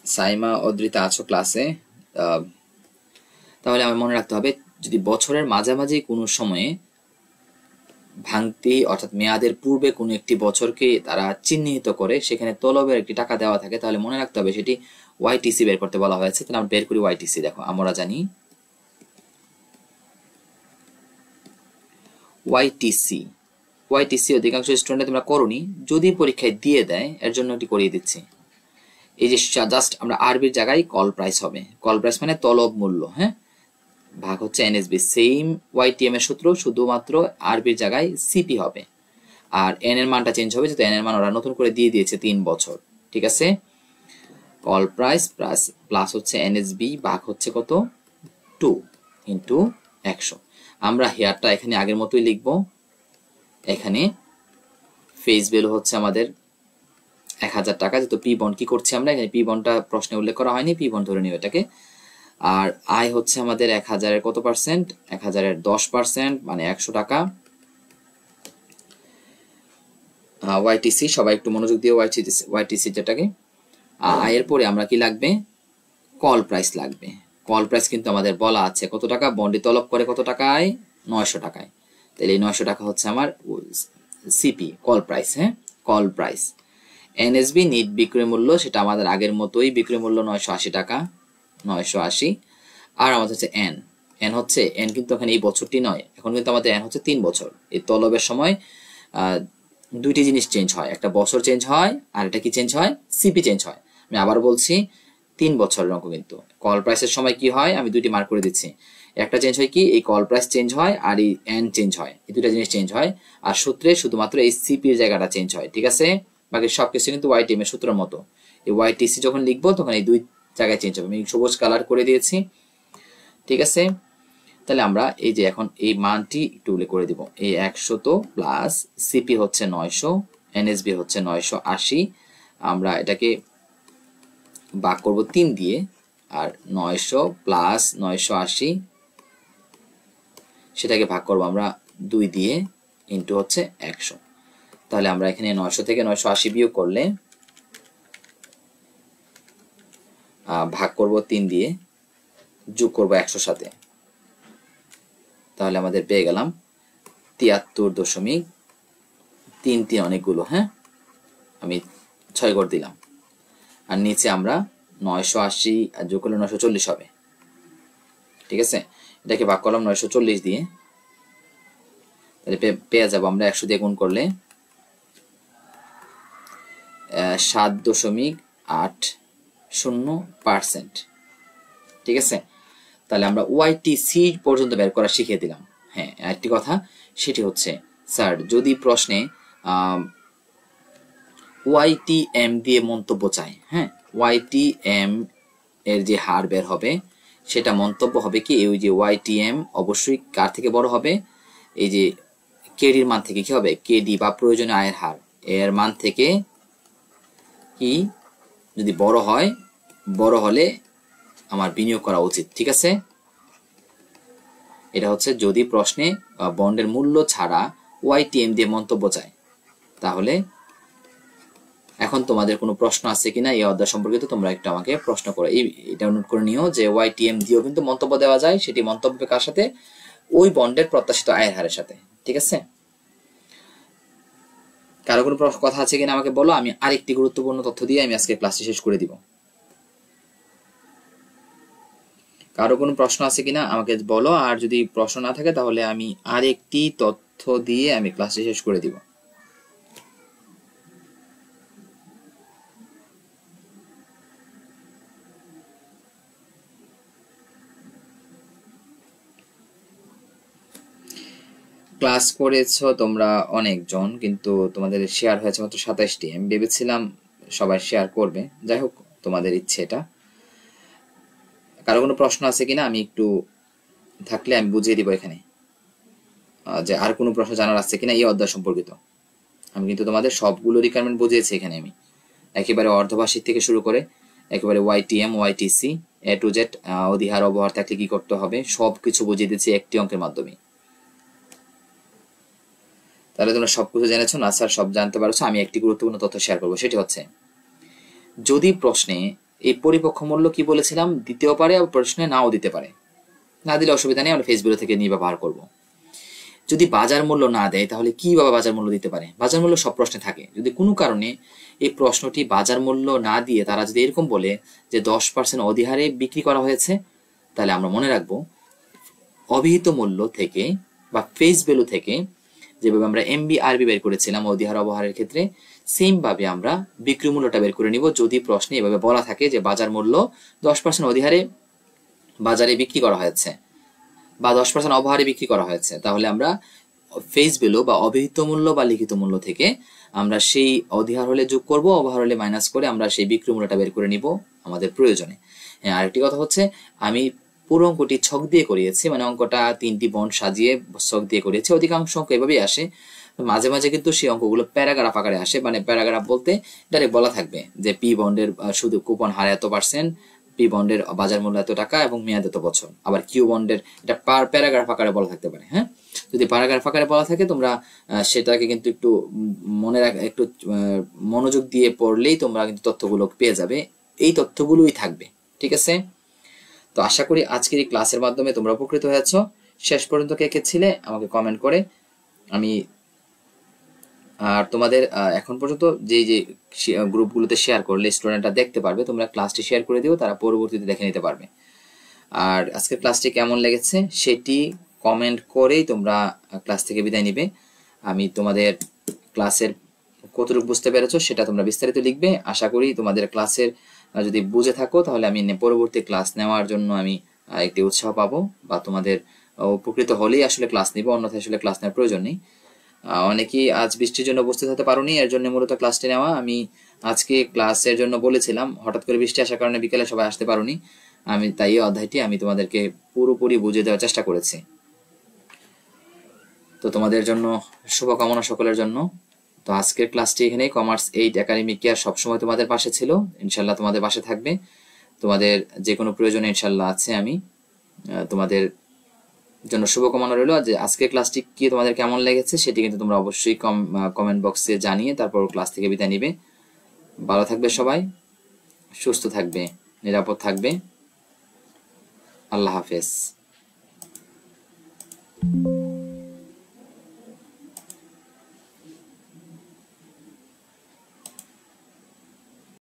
সাইমা, অদ্রিতা আছো ক্লাসে? তাহলে আমার মনে রাখতে হবে, যদি বছরের মাঝামাঝি কোনো সময়ে ভাঙতি অর্থাৎ মেয়াদের পূর্বে কোনো একটি বছরকে তারা চিহ্নিত করে সেখানে তলবের একটি টাকা দেওয়া থাকে, তাহলে মনে রাখতে হবে সেটি ওয়াইটিসি বের করতে বলা হয়েছে। তাহলে আমরা বের করি ওয়াইটিসি। দেখো, আমরা জানি ওয়াইটিসি, ওয়াইটিসি অধিকাংশ স্টুডেন্ট তোমরা করোনি, যদি পরীক্ষায় দিয়ে দেয় এর জন্য এটি করিয়ে দিচ্ছি। এই যে জাস্ট আমরা আরবির জায়গায় কল প্রাইস হবে, কল প্রাইস মানে তলব মূল্য, হ্যাঁ, ভাগ হচ্ছে এনএসবি, সেম ওয়াইটিএম এর সূত্র, শুধুমাত্র আরবির জায়গায় সিপি হবে, আর এন এর মানটা চেঞ্জ হবে, যেহেতু এন এর মান ওরা নতুন করে দিয়ে দিয়েছে 3 বছর, ঠিক আছে। কল প্রাইস প্লাস হচ্ছে এনএসবি ভাগ হচ্ছে কত, 2 ইন্টু 100। আমরা হেয়ারটা এখানে আগের মতোই লিখবো, এখানে ফেস ভ্যালু হচ্ছে আমাদের 1000 টাকা, যেহেতু পি বন্ড কি করছি আমরা, এখানে পি বন্ডটা প্রশ্নে উল্লেখ করা হয়নি, পি বন্ড ধরে নিও এটাকে। আর আয় হচ্ছে আমাদের 1000-এর কত পার্সেন্ট, 1000-এর 10%, মানে 100 টাকা। ওয়াইটিসি, সবাই একটু মনোযোগ দিয়ে ওয়াইটিসি যেটাকে। আয়ের পরে আমরা কি লাগবে, কল প্রাইস লাগবে। কল প্রাইস কিন্তু আমাদের বলা আছে কত টাকা, বন্ডে তলব করে কত টাকায়, 900 টাকায়। তাহলে এই 900 টাকা হচ্ছে আমার সিপি, কল প্রাইস, হ্যাঁ, কল প্রাইস। এনএসবি নিট বিক্রয় মূল্য, সেটা আমাদের আগের মতোই, বিক্রয় মূল্য 980 টাকা, 980। আর আমাদের হচ্ছে এন, এন হচ্ছে এন কিন্তু এখানে এই বছরটি নয়, এখন কিন্তু আমাদের এন হচ্ছে 3 বছর। এই তলবের সময় দুইটি জিনিস চেঞ্জ হয়, একটা বছর চেঞ্জ হয় আর এটা কি চেঞ্জ হয়, সিপি চেঞ্জ হয়। আমি আবার বলছি 3 বছরের অঙ্ক কিন্তু। কল প্রাইসের সময় কি হয়, আমি দুইটি মার্ক করে দিচ্ছি, একটা চেঞ্জ হয় কি, এই কল প্রাইস চেঞ্জ হয় আর এই এন চেঞ্জ হয়, এই দুইটা জিনিস চেঞ্জ হয়। আর সূত্রে শুধুমাত্র এই সিপির জায়গাটা চেঞ্জ হয়, ঠিক আছে। বাকি সবকিছু কিন্তু ওয়াইটিএম এর সূত্রের মতো। এই ওয়াইটিসি যখন লিখবো তখন এই দুই জায়গায় চেঞ্জ হবে। আমি সবুজ কালার করে দিয়েছি, ঠিক আছে। তাহলে আমরা এই যে এখন এই মানটি একটু উল্লেখ করে দিব, এই 100 প্লাস সিপি হচ্ছে 900, এনএসবি হচ্ছে 980। আমরা এটাকে ভাগ করব 3 দিয়ে, আর 900 প্লাস 980 সেটাকে ভাগ করব আমরা 2 দিয়ে, ইন্টু হচ্ছে 100। তাহলে আমরা এখানে 900 থেকে 980 বিয়োগ করলে ভাগ করব 3 দিয়ে, যোগ করব 100 সাথে, তাহলে আমাদের পেয়ে গেলাম 73.33, অনেকগুলো, হ্যাঁ, আমি 6 করে দিলাম। আর নিচে আমরা 980 আর যোগ করলে 940 হবে, ঠিক আছে। এটাকে ভাগ করলাম 940 দিয়ে, তাহলে পেয়ে যাবো আমরা 100 দিয়ে গুণ করলে 7.80%, ঠিক আছে। তাহলে আমরা ওয়াইটিসি পর্যন্ত বের করা শিখিয়ে দিলাম। হ্যাঁ, আরেকটি কথা, সেটি হচ্ছে স্যার যদি প্রশ্নে ওয়াইটিএম দিয়ে মন্তব্য চাই, হ্যাঁ, ওয়াইটিএম এর যে হার বের হবে সেটা মন্তব্য হবে কি, এই যে ওয়াইটিএম অবশ্যই কার থেকে বড় হবে, এই যে কেডির মান থেকে কি হবে, কেডি বা প্রয়োজনীয় আয়ের হার এর মান থেকে কি যদি বড় হয়, বড় হলে আমার বিনিয়োগ করা উচিত, ঠিক আছে। এটা হচ্ছে যদি প্রশ্নে বন্ডের মূল্য ছাড়া ওয়াইটিএম দিয়ে মন্তব্য চায়। তাহলে এখন তোমাদের কোনো প্রশ্ন আছে কিনা এই অধ্যায় সম্পর্কিত, তোমরা একটু আমাকে প্রশ্ন করো। এটা নোট করে নিও যে ওয়াইটিএম দিয়েও কিন্তু মন্তব্য দেওয়া যায়, সেটি মন্তব্য কার সাথে, ওই বন্ডের প্রত্যাশিত আয়ের হারের সাথে, ঠিক আছে। কারো কোনো কথা আছে কিনা আমাকে বলো, আমি আরেকটি গুরুত্বপূর্ণ তথ্য দিয়ে আমি আজকে ক্লাসটি শেষ করে দিব। কারো কোনো প্রশ্ন আছে কিনা আমাকে বলো, আর যদি প্রশ্ন না থাকে তাহলে আমি আরেকটি তথ্য দিয়ে আমি ক্লাসটি শেষ করে দিব। ক্লাস করেছো তোমরা অনেকজন, কিন্তু তোমাদের শেয়ার হয়েছে মাত্র 27টি। আমি ভেবেছিলাম সবাই শেয়ার করবে, যাই হোক তোমাদের ইচ্ছে এটা। কারো কোনো প্রশ্ন আছে কিনা আমি একটু থাকলে আমি বুঝিয়ে দিব এখানে, যে আর কোনো প্রশ্ন জানার আছে কিনা এই অধ্যায় সম্পর্কিত। আমি কিন্তু তোমাদের সবগুলো রিকোয়ারমেন্ট বুঝিয়েছি এখানে। আমি একেবারে অর্ধবার্ষিক থেকে শুরু করে একেবারে YTM YTC A to Z অধিহার অবহার থাকলে কি করতে হবে সবকিছু বুঝিয়ে দিচ্ছি একটি অঙ্কের মাধ্যমে। তাহলে তোমরা সবকিছু জেনেছো না স্যার? সব জানতে পারছো। আমি একটি গুরুত্বপূর্ণ তথ্য শেয়ার করবো, সেটি হচ্ছে যদি প্রশ্নে এই পরিপক্ষ মূল্য কি বলেছিলাম দিতেও পারে, আর প্রশ্নে নাও দিতে পারে, না দিলে অসুবিধা নেই, আমরা ফেসবুক থেকে নিয়ে ব্যবহার করবো। যদি বাজার মূল্য না দেয় তাহলে কিভাবে বাজার মূল্য দিতে পারে? বাজার মূল্য সব প্রশ্নে থাকে। যদি কোনো কারণে এই প্রশ্নটি বাজার মূল্য না দিয়ে তারা যদি এরকম বলে যে 10% অধিহারে বিক্রি করা হয়েছে, তাহলে আমরা মনে রাখবো অভিহিত মূল্য থেকে বা ফেস ভ্যালু থেকে যেভাবে আমরা MBRB বের করেছিলাম অধিহার অবহারের ক্ষেত্রে, সেম ভাবে আমরা বিক্রি মূল্যটা বের করে নিব। যদি প্রশ্নে এভাবে বলা থাকে যে বাজার মূল্য 10% অধিহারে বাজারে বিক্রি করা হয়েছে বা 10% অবহারে বিক্রি করা হয়েছে, তাহলে আমরা ফেস ভ্যালু বা অভিহিত মূল্য বা লিখিত মূল্য থেকে আমরা সেই অধিহার হলে যোগ করব, অবহার হলে মাইনাস করে আমরা সেই বিক্রি মূল্যটা বের করে নিব আমাদের প্রয়োজনে। হ্যাঁ, আরেকটি কথা হচ্ছে আমি পুরো অঙ্কটি ছক দিয়ে করিয়েছি, মানে অঙ্কটা 3টি বন্ড সাজিয়ে ছক দিয়ে করিয়েছি। অধিকাংশ অঙ্ক এভাবেই আসে, মাঝে মাঝে কিন্তু সেই অঙ্কগুলো প্যারাগ্রাফ আকারে আসে। মানে প্যারাগ্রাফ বলতে ডাইরেক্ট বলা থাকবে যে পি বন্ডের শুধু কুপন হার এত%, পি বন্ডের বাজার মূল্য এত টাকা এবং মেয়াদ এত বছর। আবার কিউ বন্ডের এটা পার প্যারাগ্রাফ আকারে বলা থাকতে পারে। হ্যাঁ, যদি প্যারাগ্রাফ আকারে বলা থাকে তোমরা সেটাকে কিন্তু একটু মনে রাখ, একটু মনোযোগ দিয়ে পড়লেই তোমরা কিন্তু তথ্যগুলো পেয়ে যাবে। এই তথ্যগুলোই থাকবে, ঠিক আছে? তো আশা করি আজকের এই ক্লাসের মাধ্যমে তোমরা উপকৃত হয়েছ। শেষ পর্যন্ত কে কে ছিলে আমাকে কমেন্ট করে আমি আর তোমাদের এখন পর্যন্ত যে যে গ্রুপগুলোতে শেয়ার করলে স্টুডেন্টরা দেখতে পারবে, তোমরা ক্লাসটি শেয়ার করে দিও, তারা পরবর্তীতে দেখে নিতে পারবে। আর আজকের ক্লাসটি কেমন লেগেছে সেটি কমেন্ট করেই তোমরা ক্লাস থেকে বিদায় নিবে। আমি তোমাদের ক্লাসের কতটুকু বুঝতে পেরেছো সেটা তোমরা বিস্তারিত লিখবে। আশা করি তোমাদের ক্লাসের যদি বুঝে থাকো তাহলে আমি পরবর্তী ক্লাস নেওয়ার জন্য আমি একটি উৎসাহ পাবো, বা তোমাদের উপকৃত হলেই আসলে ক্লাস নিব, অন্যথায় আসলে ক্লাস নেওয়ার প্রয়োজন নেই। অনেকেই আজ বৃষ্টির জন্য উপস্থিত হতে পারোনি, এর জন্য মূলত ক্লাসটি নেওয়া। আমি আজকে ক্লাসের জন্য বলেছিলাম, হঠাৎ করে বৃষ্টি আসার কারণে বিকেলে সবাই আসতে পারোনি। আমি তাই এই অধ্যায়টি আমি তোমাদেরকে পুরোপুরি বুঝিয়ে দেওয়ার চেষ্টা করেছি। তো তোমাদের জন্য শুভকামনা সকলের জন্য। তো আজকের ক্লাসটি এখানেই। কমার্স 8 একাডেমি কেয়ার সবসময় তোমাদের পাশে ছিল, ইনশাল্লাহ তোমাদের পাশে থাকবে। তোমাদের যে কোনো প্রয়োজনে ইনশাল্লাহ আছে আমি। তোমাদের জন্য শুভকামনা রইল। যে আজকের ক্লাসটি কি তোমাদের কেমন লেগেছে সেটি কিন্তু তোমরা অবশ্যই কমেন্ট বক্সে জানিয়ে তারপর ক্লাস থেকে বিদায় নিবে। ভালো থাকবে সবাই, সুস্থ থাকবে, নিরাপদ থাকবে। আল্লাহ হাফেজ।